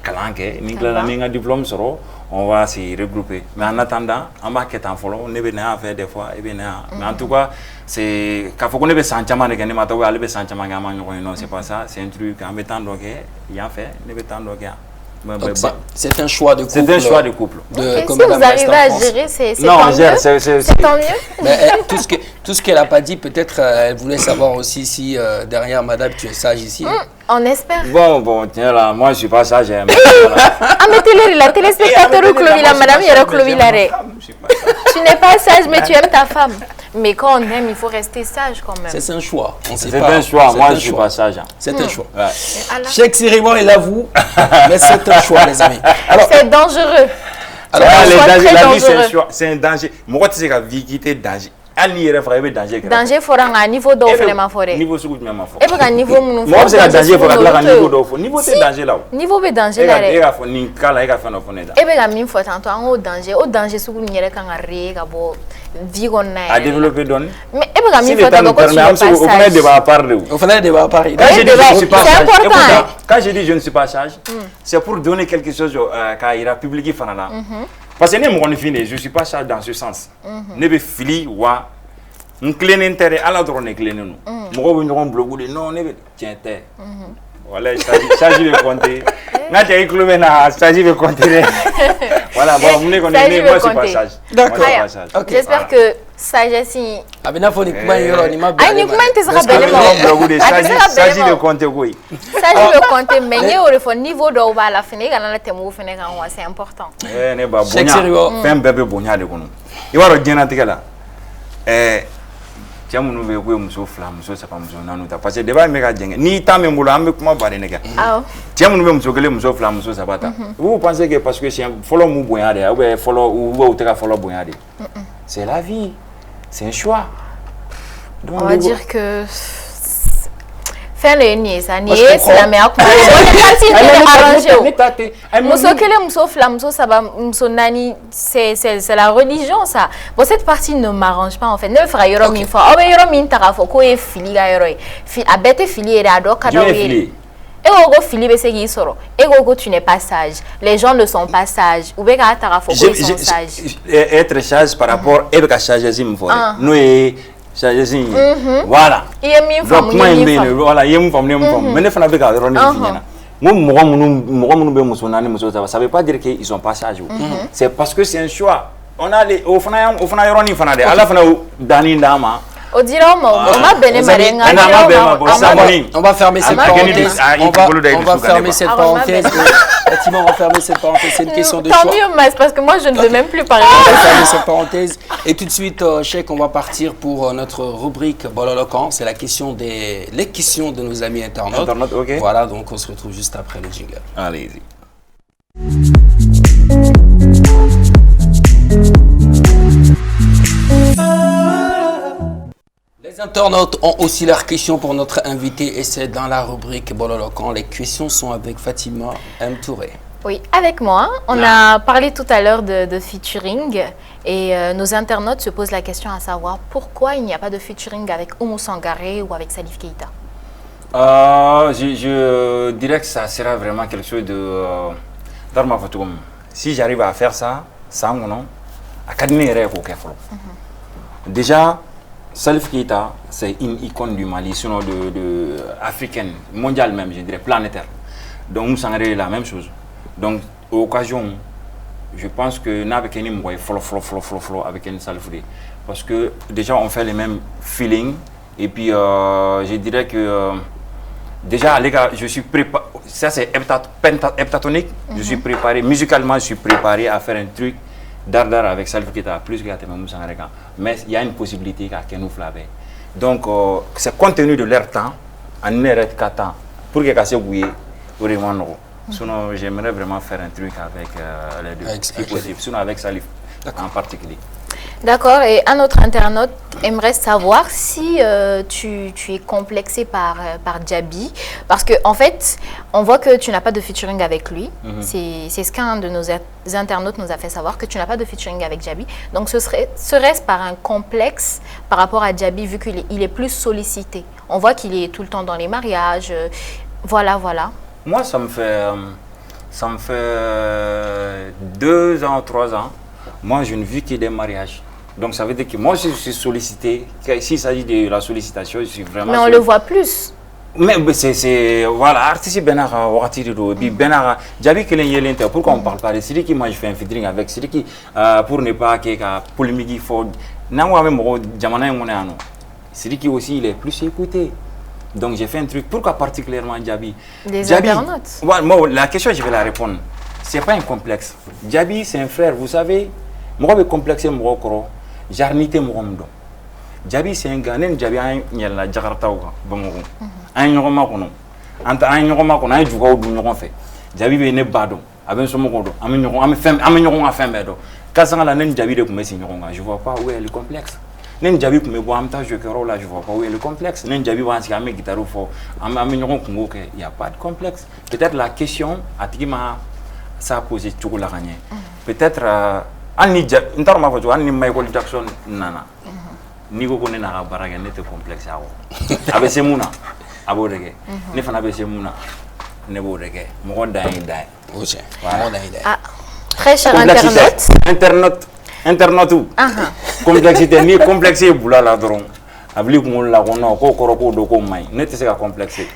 kalanke, ni la menga diplôme soro. On va se regrouper. Mais en attendant, on va quitter en follow, on est venu à faire des fois, et bien, mais en tout cas, c'est quand faut qu'on ait besoin de s'enchaîner, de gagner, mais aller besoin de s'enchaîner, non, c'est pas ça, c'est un truc en mettant donc, il y a fait, ne mettant donc, c'est un choix de couple. C'est un choix de couple. Si vous arrivez à gérer, c'est tant mieux. C'est tant mieux. Mais tout ce qu'elle n'a pas dit, peut-être elle voulait savoir aussi si derrière madame tu es sage ici. On espère. Bon, tiens là, moi je suis pas sage. Ah, mais la téléspectateur ou Clovila, madame, il y a Clovila. Tu n'es pas sage, mais tu aimes ta femme. Mais quand on aime, il faut rester sage quand même. C'est un choix. C'est un choix. Moi, je ne suis pas sage. C'est un choix. Cheikh Sirima, il avoue, mais c'est un choix, les amis. C'est dangereux. Alors, la vie, c'est un choix. C'est un danger. Moi, tu sais que la vie qui est danger. Danger fora nga niveau do fele ma fore niveau sugu ma fore e baka niveau munu mo se ka danger fora la niveau do fo niveau c'est danger là niveau be danger là e ka fo ni kala e ka fa no fo ne da e be ka min fo tanto an o danger sugu nyere kan re ka bo vigon na a développer donne mais e baka min fo tanto ko tu on fallait débat parler on fallait débat parler quand je dis je ne suis pas sage c'est pour donner quelque chose ka ira public fana là. Parce que je ne suis pas sage dans ce sens. Ne be fili wa n'clé n'intérêt à la drone clé nous. Moi on nous bloque de non ne be tiens terre. Voilà ça je vais compter. N'a t'es éclové na ça je vais compter. Voilà bon on est connaît moi je suis pas sage. D'accord. J'espère que sagesse. Abina fo ni kuma yoro ni ma ba. Ai ni kuma te sera belle mo. Ça je vais compter quoi. Ça je vais compter mais il y a au niveau do ba la fin ga na temo fin ga c'est important. Ne ba bonya. Fem bébé bonya de kono. I waro djena tikala. Tiamu no be ko muso fla muso sapa muso nanu ta parce que débat me ga djenge. Ni ta me mbolo ambe kuma ba de ne ga. Tiamu no be muso kele muso fla muso sapata. Vous pensez que parce que c'est follow mu bonya de ou follow ou te ka follow bonya de. C'est la vie. C'est un choix. Donc, on va dire que faire le nier, ça nier, c'est la meilleure chose. C'est la religion, ça. Bon, cette partie ne m'arrange pas en fait. Ne fera yoro min fa. Oh, mais yoro min tarafo ko e fili ga yoro. A bête fili et ado kada oui. Et Philippe Segui Soro. Et tu n'es pas sage. Les gens ne sont pas sages. Ou bien ils sont sages. Être sage par rapport à sagesse, nous sagesse. Voilà. Donc moi voilà, il y a une femme, mais ne fera pas ça veut pas dire qu'ils sont pas sages. C'est parce que c'est un choix. on a les au fana yoroni fana de ala fana dani ndama. On va fermer cette parenthèse. On va fermer cette parenthèse. Effectivement, on va fermer cette parenthèse. C'est une question de choix. Tant mieux, Mas, parce que moi, je ne veux même plus parler. On va fermer cette parenthèse. Et tout de suite, Cheikh, on va partir pour notre rubrique Bololokan. C'est les questions de nos amis internautes. Okay. Voilà, donc on se retrouve juste après le jingle. Allez-y. Les internautes ont aussi leurs questions pour notre invité et c'est dans la rubrique Bololokan. Les questions sont avec Fatima M. Touré. Oui, avec moi. On a parlé tout à l'heure de featuring et nos internautes se posent la question à savoir pourquoi il n'y a pas de featuring avec Oumou Sangaré ou avec Salif Keita. Je dirais que ça sera vraiment quelque chose de... Si j'arrive à faire ça, déjà, Salif Keita, c'est une icône du Mali, sinon africaine, mondiale même, je dirais, planétaire. Donc, nous Sangaré la même chose. Donc, aux occasions, je pense que nous avons avec un Salif Keita. Parce que déjà, on fait les mêmes feelings. Et puis, je dirais que déjà, les gars, je suis préparé. Ça, c'est heptatonique. Je suis préparé, musicalement, je suis préparé à faire un truc d'art avec Salif Keita, plus que Moussa Sangaré. Mais il y a une possibilité qu'à nous flaver. Donc, c'est compte tenu de leur temps, en heure 4 ans, pour que ça bouille, vraiment. Sinon, j'aimerais vraiment faire un truc avec les deux, si possible. Sinon, avec Salif en particulier. D'accord, et un autre internaute aimerait savoir si tu es complexé par Djaby, parce qu'en fait, on voit que tu n'as pas de featuring avec lui. C'est ce qu'un de nos internautes nous a fait savoir, que tu n'as pas de featuring avec Djaby. Donc, serait-ce par un complexe par rapport à Djaby, vu qu'il est plus sollicité? On voit qu'il est tout le temps dans les mariages, voilà. Moi, ça me fait 2 ans, 3 ans. Moi, je ne vis que des mariages. Donc, ça veut dire que moi, je suis sollicité. S'il s'agit de la sollicitation, je suis vraiment... Mais on le voit plus. Mais c'est... Voilà, artiste Benara, Ouattirido, et puis Benara, Djaby Kelen pourquoi on ne parle pas de celui qui, moi, je fais un featuring avec celui qui, pour ne pas qu'il y ait polémique, il faut... Celui qui aussi, il est plus écouté. Donc, j'ai fait un truc. Pourquoi particulièrement Djaby? Des internautes. Ouais, moi, la question, je vais la répondre. Ce n'est pas un complexe. Djaby, c'est un frère, vous savez. Moi, je suis complexé, moi, Jarnité, moi, Djaby, c'est un gars, Djaby, il y a la Jakarta, un Yoroma, un Yoroma, on a un joueur du Yoron fait. Djaby, il est bado, avec son mot, un Yoron a fait un bédo. Quand ça, la naine Djaby de Koumé, je ne vois pas où est le complexe. Nen Djaby Koumé, je ne vois pas où est le complexe. Nen Djaby, il y a un guitare, il n'y a pas de complexe. Peut-être la question, à Tigima, ça a posé tout la gagne. Peut-être Anni Michael Jackson nana ni ko ne na baraga ne te complexe awo abe semuna abodege ne fana be semuna ne bodege mo dai oche mo dai très cher internaute complexité ni complexé bula la dron abli ko la ko no ko koroko do ko mai ne te se ka complexé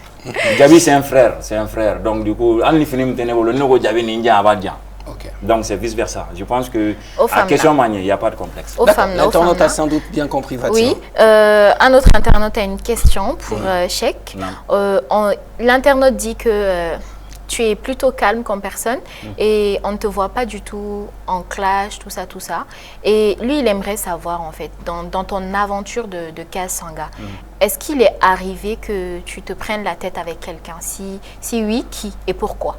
Djaby c'est un frère donc du coup anni finim tene bolo ne ko Djaby ninja abadjan. Okay. Donc c'est vice versa. Je pense que à question manière, il n'y a pas de complexe. L'internaute a sans doute bien compris, Fatima. Oui, un autre internaute a une question pour Cheikh. L'internaute dit que tu es plutôt calme comme personne et on ne te voit pas du tout en clash, tout ça. Et lui, il aimerait savoir en fait, dans ton aventure de Kasanga, est-ce qu'il est arrivé que tu te prennes la tête avec quelqu'un? Si oui, qui et pourquoi?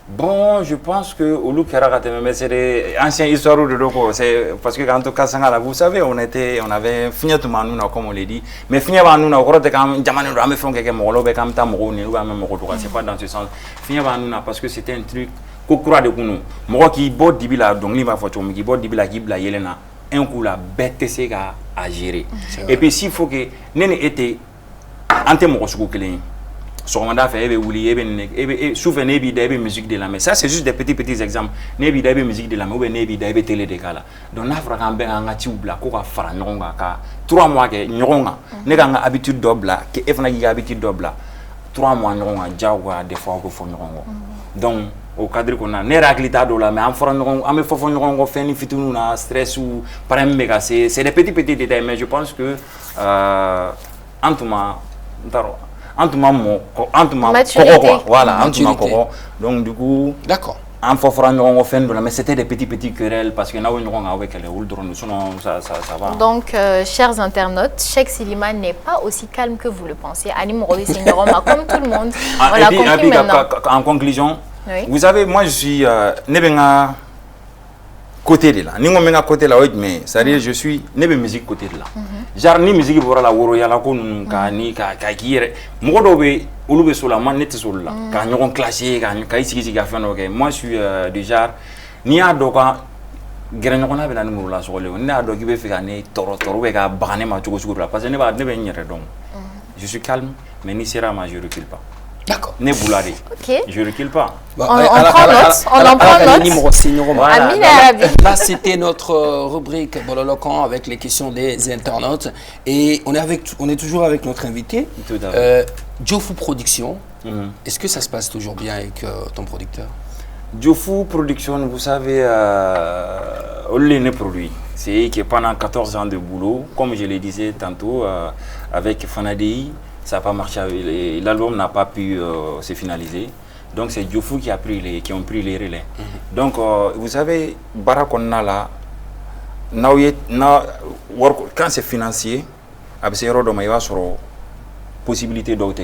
Bon, je pense que Oulu Kerakateme, mais c'est des anciennes histoires de Doko. C'est parce que quand on casse là, vous savez, on avait fini tout le comme on l'a dit. Mais fini avant nous, on a quand jamais nous avons fait quelque chose, comme Tamoro, nous avons même c'est pas dans ce sens. Fini avant nous, parce que c'était un truc qu'on croit de nous. Moi qui borde dibila, donc il va falloir qui borde dibila qui bla yelena, un coup la bête c'est à gérer. Et puis s'il faut que n'en était anti-morosco clé. Sourmanda fait souvent nebi d'ebe musique de la mais ça c'est juste des petits exemples nebi d'ebe musique de la mais ou nebi d'ebe télé de gala donc na fra kan ben nga ti ubla ko ka fara nyonga ka 3 mois ke nyonga ne ga habitude dobla ke efna gi habitude dobla 3 mois nyonga jawa des fois ko fo nyonga donc au cadre qu'on a ne hakili t'a dɔw la mais an bɛ fɔ ɲɔgɔn kɔ fɛn ni fitiniw na stress ou problème bɛ ka se c'est des petits détails mais je pense que an tun ma kɔgɔ quoi voilà an tun ma kɔgɔ donc du coup d'accord an fɔra ɲɔgɔn kɔ fɛn dɔ la mais c'était des petits querelles parce que n'aw ye ɲɔgɔn kan aw bɛ kɛlɛ olu dɔrɔn sinon ça va. Donc chers internautes, Cheikh Silima n'est pas aussi calme que vous le pensez. Ani Morobi Signoroma comme tout le monde. On l'a compris maintenant. En conclusion, oui. Vous savez, moi je suis ne bɛ n ka côté de la ni n ko n bɛ n ka côté la o ye jumɛn ye c'est-à-dire je suis ne bɛ musique côté de la genre ni musique bɔra la woroyala ko ninnu ka k'i yɛrɛ mɔgɔ dɔw bɛ olu bɛ so la man ne tɛ s'olu la ka ɲɔgɔn clasher ka i sigi ka fɛn dɔ kɛ moi je suis du genre n'i y'a dɔn ka gɛrɛ ɲɔgɔnna bɛ na ni muru la sɔgɔlen ne y'a dɔn k'i bɛ fɛ ka ne tɔɔrɔ ou ka baga ne ma cogo sugu dɔ la parce que ne bɛ n yɛrɛ dɔn je suis calme mais n'i sera ma je recule pas. D'accord. Ne boulade. Ok. Je recule pas. Bon, on prend note. Là, c'était notre rubrique Bololokan avec les questions des internautes. Et on est toujours avec notre invité, Diofu Production. Est-ce que ça se passe toujours bien avec ton producteur? Diofu Production, vous savez, on l'a produit. C'est que pendant 14 ans de boulot, comme je le disais tantôt, avec Fanadei, ça n'a pas marché, l'album n'a pas pu se finaliser. Donc c'est Diofu qui ont pris les relais. Donc vous savez, Barakonna là, quand c'est financier, il y a une possibilité d'autre.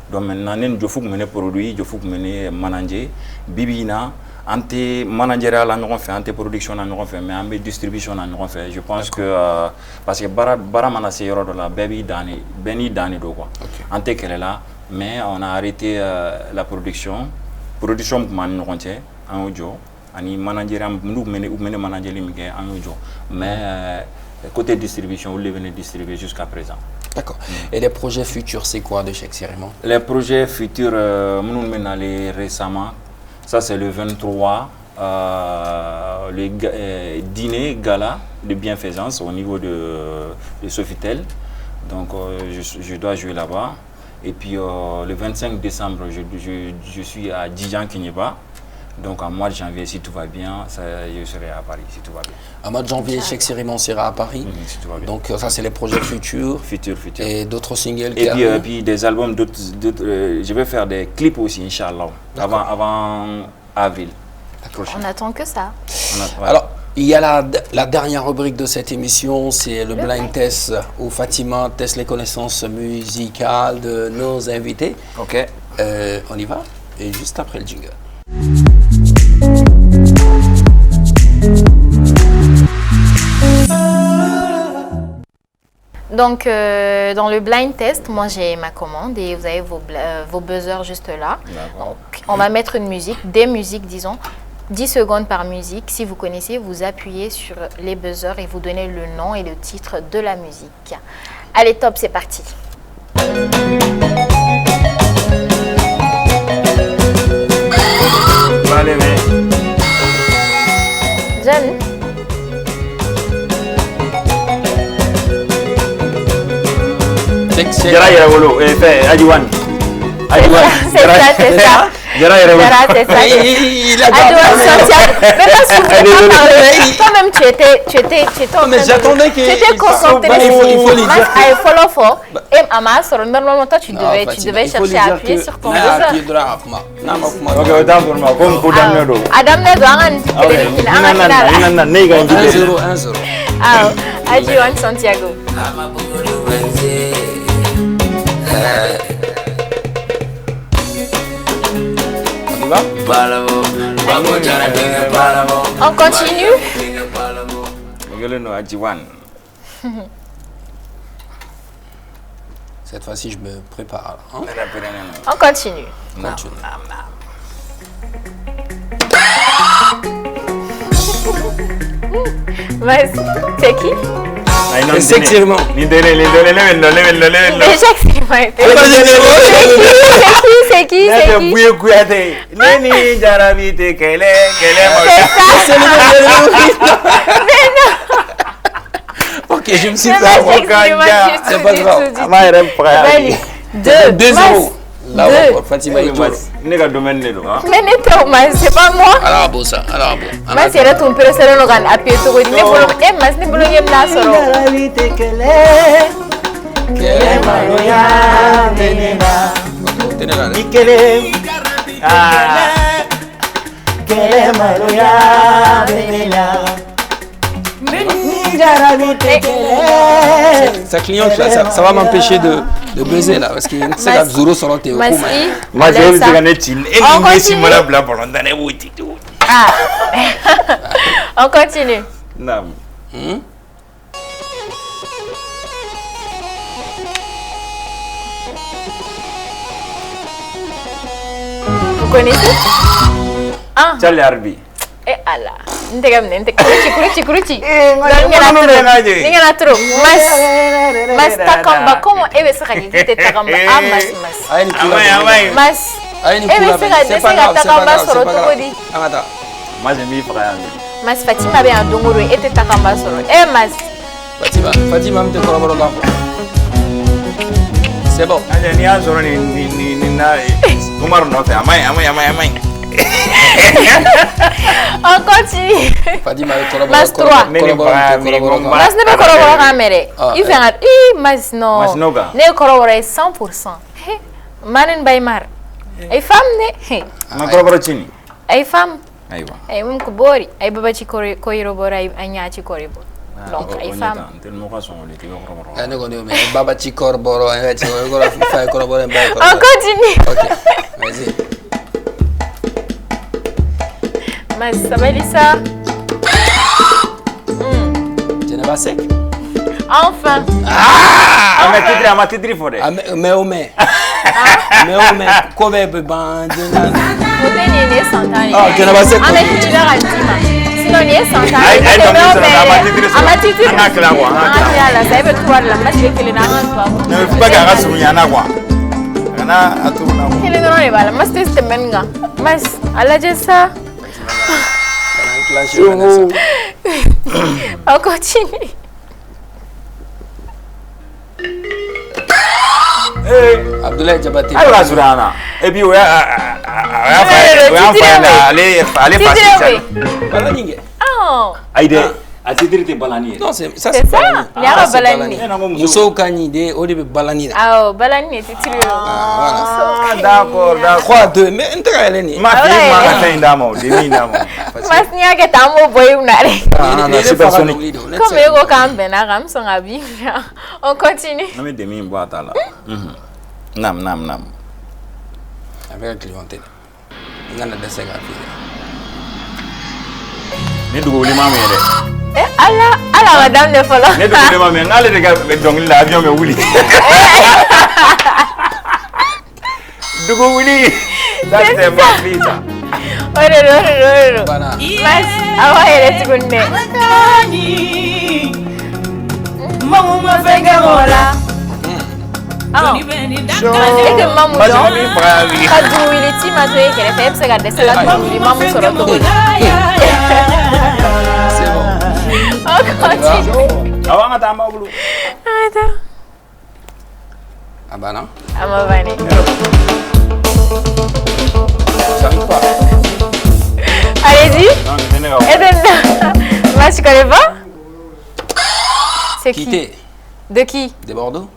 Donc maintenant, Diofu qui produit, Diofu qui manager, Bibina, anti managérial à nous fait, anti production à nous fait, mais anti distribution à nous fait. Je pense que parce que bara manase yoro de la baby dani beni dani do quoi. Anti qu'elle est là, mais on a arrêté la production man nous compte en audio, ani managérial nous mener manager limité en audio, mais côté distribution, vous les venez distribuer jusqu'à présent. D'accord. Et les projets futurs, c'est quoi de Cheikh Silima? Les projets futurs, nous menons aller récemment. Ça, c'est le 23, le dîner gala de bienfaisance au niveau de Sofitel. Donc, je dois jouer là-bas. Et puis, le 25 décembre, je suis à Dijan Kinyeba. Donc, en mois de janvier, si tout va bien, je serai à Paris, si tout va bien. En mois de janvier, Cheikh Silima sera à Paris. Si tout va bien. Donc, ça, c'est les projets futurs. Futurs. Et d'autres singles. Et puis des albums, je vais faire des clips aussi, Inch'Allah, avant avril. On attend que ça. Alors, il y a la dernière rubrique de cette émission, c'est le blind test où Fatima teste les connaissances musicales de nos invités. Ok. On y va. Et juste après le jingle. Donc, dans le blind test, moi j'ai ma commande et vous avez vos buzzers juste là. Donc, on va mettre une musique, des musiques disons, 10 secondes par musique. Si vous connaissez, vous appuyez sur les buzzers et vous donnez le nom et le titre de la musique. Allez, top, c'est parti. Allez, John. Jara Yeragolo, Adjiwan. C'est ça. Jara Yeragolo. C'est ça. Adjiwan Santiago. Mais pas souvent. Toi-même, tu étais. Mais j'attendais que. Tu étais concentré. Il faut lui dire. I follow for. Et Amas, normalement, toi, tu devais chercher à appuyer sur ton buzzer. Ok, autant pour moi. Comme pour Damnedo. Damnedo, on 1-0. Adjiwan Santiago. On continue. Cette fois-ci, je me prépare. Hein? On continue. C'est qui? C'est Silima. C'est qui? Ok, je me suis fait. C'est pas grave. 2-0. Là, Deux. Fatima et tout. Nega domaine nedo. Mais n'était mas, c'est pas moi. Alors, bon, ça. Alors, bon. Mas, c'est là ton père, c'est là, on a appuyé tout. Ne bolo, mas, ne bolo, yem la soro. Ça clignote là, ça va m'empêcher de baiser là, parce que c'est la Zoro sur l'autre. Mas, Moi, je vais dire on continue. Ah. On continue. Non. Vous connaissez? Ah. Charlie Arbi. Eh Allah. Nte kuruci. Mas takamba, comment ebe sera gite takamba? Ah, mas. Mas. Ebe sera takamba soro tokodi. Moi, j'ai mis frère. Mas Fatima be andongoro ete takamba soro. Mas. Fatima me te collabore là. C'est bon. Allez, ni un jour ni na. Omar non fait. Amai. On continue. Fatima collabore. Mas 3. Mas ne be collabore kamere. Il fait un mas non. Mas noga. Ne collabore 100%. Manen Baymar. Ay femme ne. Ma collabore chini. Ay femme. Aywa. Ay mum ko bori. Ay baba ci koyro bora ay nyaci koribo. Donc ay femme. Ne connais mais Baba Chikor Boro, faire collaborer. On continue. Ok, vas-y. Mas Sabalissa. Tu n'es pas sec? Enfin. Ma tidri fode. Mais comment peut bander? Vous tenez santani. Ah, tu n'es pas sec. Ah mais tu l'as dit. Sinon ni santani. Amatiti. Là, ça veut quoi là? Mas que les nangas Ne veux pas gagner sur yana quoi. Kana atuna. Quel est le nom? Mas teste menga. Mas ala jessa. On continue. Abdoulaye Diabaté. Alors Surana. Et puis allez facile. Balaningue. Oh. Aide. A tidri te balani. Non, ça c'est ça. Il y a balani. Muso kani de odi be balani. Ah, balani c'est trio. Ah, d'accord. 3-2 mais intérêt ni. Ma fille m'a fait ndamo, demi ndamo. Mas ni ake tamo boy unare. Non, c'est personnique. Comme ego kambe na ram son abi. On continue. Non mais demi boîte là. Nam. Avec clientèle. Ngana de sega fi. Ne dugo li mama yede. ala madame de follow. Ne dugo li mama ngale de ga dongli la avion me wuli. Dugo wuli. C'est ma fille ça. Oro. Bana. Mas awa ele tigunne. Mamu mafega mola. Ah. C'est que mamu Moi don. j'ai mis frère. Kadu ile ti ma toye kele fe se ga de se la tu mamu soro to. C'est bon. On continue. Awanga tamba bulu. Attends. Ah bah non. Ama bani. J'arrive pas. Allez-y. Non, je n'ai pas. Eden. Mas tu connais pas? C'est qui? Quitté. De qui? De Bordeaux.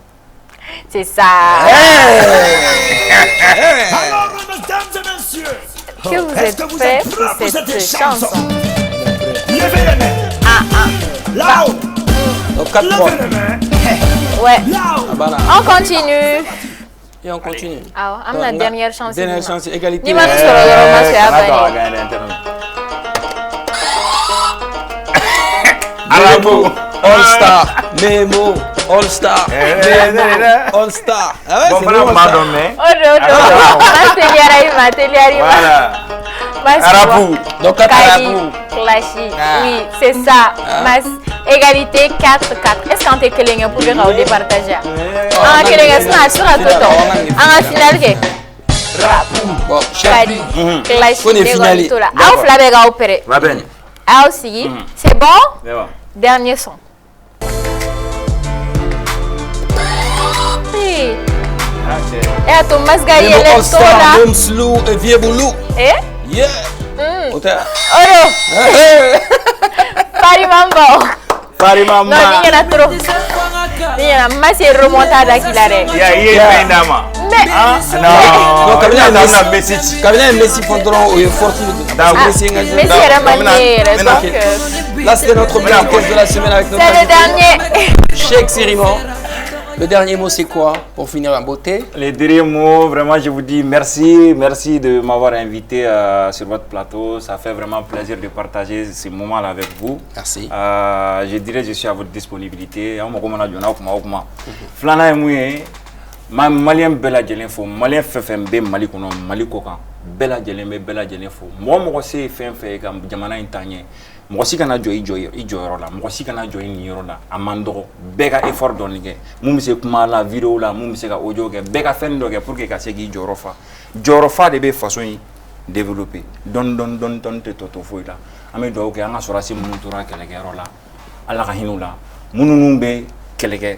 C'est ça. Alors, mesdames et messieurs, Que vous êtes prêts pour cette chanson? levez les mains. Là-haut. Donc 4-3. Levez les mains. Ouais. Là-haut. Ah bah là. On continue. Et on continue. Ah, on a la dernière chance. Dernière chance, égalité. Ni ma soro yoro mas ya bani. Memo, All Star, Memo, All Star, Memo, All Star. Ah ouais, Bon, c'est voilà, Memo on m'a Star. donné. Mas teliarima. Voilà. Mas Arapou. Donc 4 Kali, Arapou. Clashi. Ah. Oui, c'est ça. Mas égalité 4-4. Est-ce qu'on te kelenge pour le raud départager? Ah, kelenge sna sura toto. Ah, final ke. Bon, Kali, chef. Clashi. On est finali. Ah, flabe ga opéré. Va bien. Ah, aussi. C'est bon? C'est bon. Dernier son. Oui. Ah, c'est Et à Thomas Gaye, Nemo elle est All-Star, là. Momslou et Vieboulou. Eh? Yeah. Ota. Oh Paris Mambo. Paris Mambo. Non, il y en a trop. Il y en a masse et remontada qu'il a ré. Non, Kabila Messi Fondron et Forti. Messi era manière. Donc, là, c'était notre blanquette de la semaine avec notre c'est le dernier. Cheikh Siriman. Le dernier mot, c'est quoi pour finir en beauté? Les derniers mots, vraiment, je vous dis merci. Merci de m'avoir invité sur votre plateau. Ça fait vraiment plaisir de partager ces moments-là avec vous. Merci. Je dirais que je suis à votre disponibilité. Flana et mouye, malien bella jelen fo, malien fefem be mali kono, mali kokan. Bella jelen be bella jelen fo. Moi se fen fe kam jamana intanye. Mɔgɔ si kana jɔ i jɔyɔrɔ la, mɔgɔ si kana jɔ i niyɔrɔ la, a man dɔgɔ. Bɛɛ ka effort dɔɔni kɛ, mun bɛ se kuma la, vidéo la, mun bɛ se ka audio kɛ, bɛɛ ka fɛn dɔ kɛ pour que ka se k'i jɔyɔrɔ fa. Jɔyɔrɔ fa de bɛ façon in développer. Dɔɔni tɛ tɔ foyi la. An bɛ dugawu kɛ an ka sɔrɔdasi minnu tora kɛlɛkɛyɔrɔ la, Ala ka hinɛ u la. Minnu bɛ kɛlɛkɛ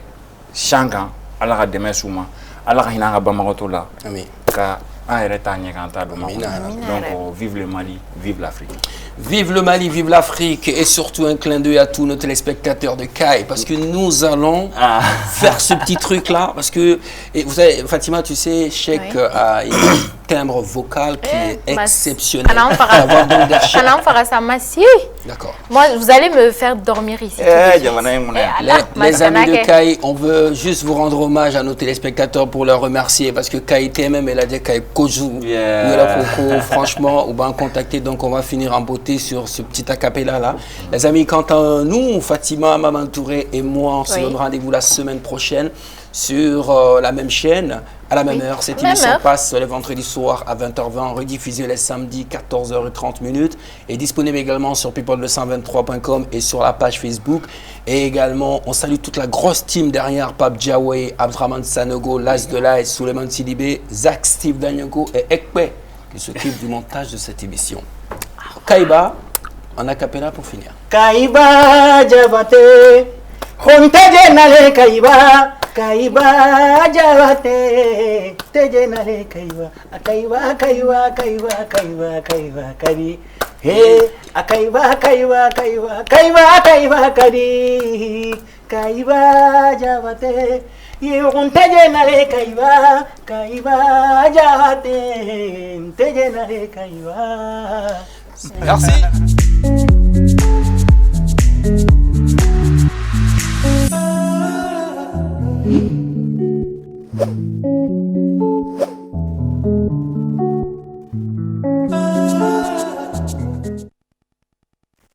champ kan, Ala ka dɛmɛ s'u ma. Ala ka hinɛ an ka banbagatɔw la. Amin. Ka an yɛrɛ ta ɲɛ k'an ta dɔn. Donc vive le Mali, vive l'Afrique. Vive le Mali, vive l'Afrique et surtout un clin d'œil à tous nos téléspectateurs de CAI parce que nous allons faire ce petit truc là parce que et vous savez Fatima, tu sais, Cheikh a un timbre vocal qui est exceptionnel. D'accord. Moi, vous allez me faire dormir ici. Les amis de CAI, on veut juste vous rendre hommage à nos téléspectateurs pour leur remercier parce que CAI TMM, elle a dit CAI Koju, franchement, on va en contacter, donc on va finir en beauté sur ce petit acapella là. Les amis, quant à nous, Fatima, Maman Touré et moi, on se donne rendez-vous la semaine prochaine sur la même chaîne, à la même heure. Cette émission passe le vendredi soir à 20h20, rediffusée les samedis 14h30 et disponible également sur people223.com et sur la page Facebook. Et également, on salue toute la grosse team derrière Pape Djawé, Abdraman Sanogo, Las Delay, Souleymane Sidibé, Zach Steve Danyogo et Ekpe qui s'occupe du montage de cette émission. Kaiba, en acapella pour finir. Kaiba Javate, Hontejenale Kaiba, Kaiba Javate, Tejenale Kaiba, Kaiba, Kaiba, Kaiba, Kaiba, Kaiba, Kari, Hey, Kaiba, Kaiba, Kaiba, Kaiba, Kaiba, Kari, Kaiba Javate, Hontejenale Kaiba, Kaiba Javate, Tejenale Kaiba. Merci.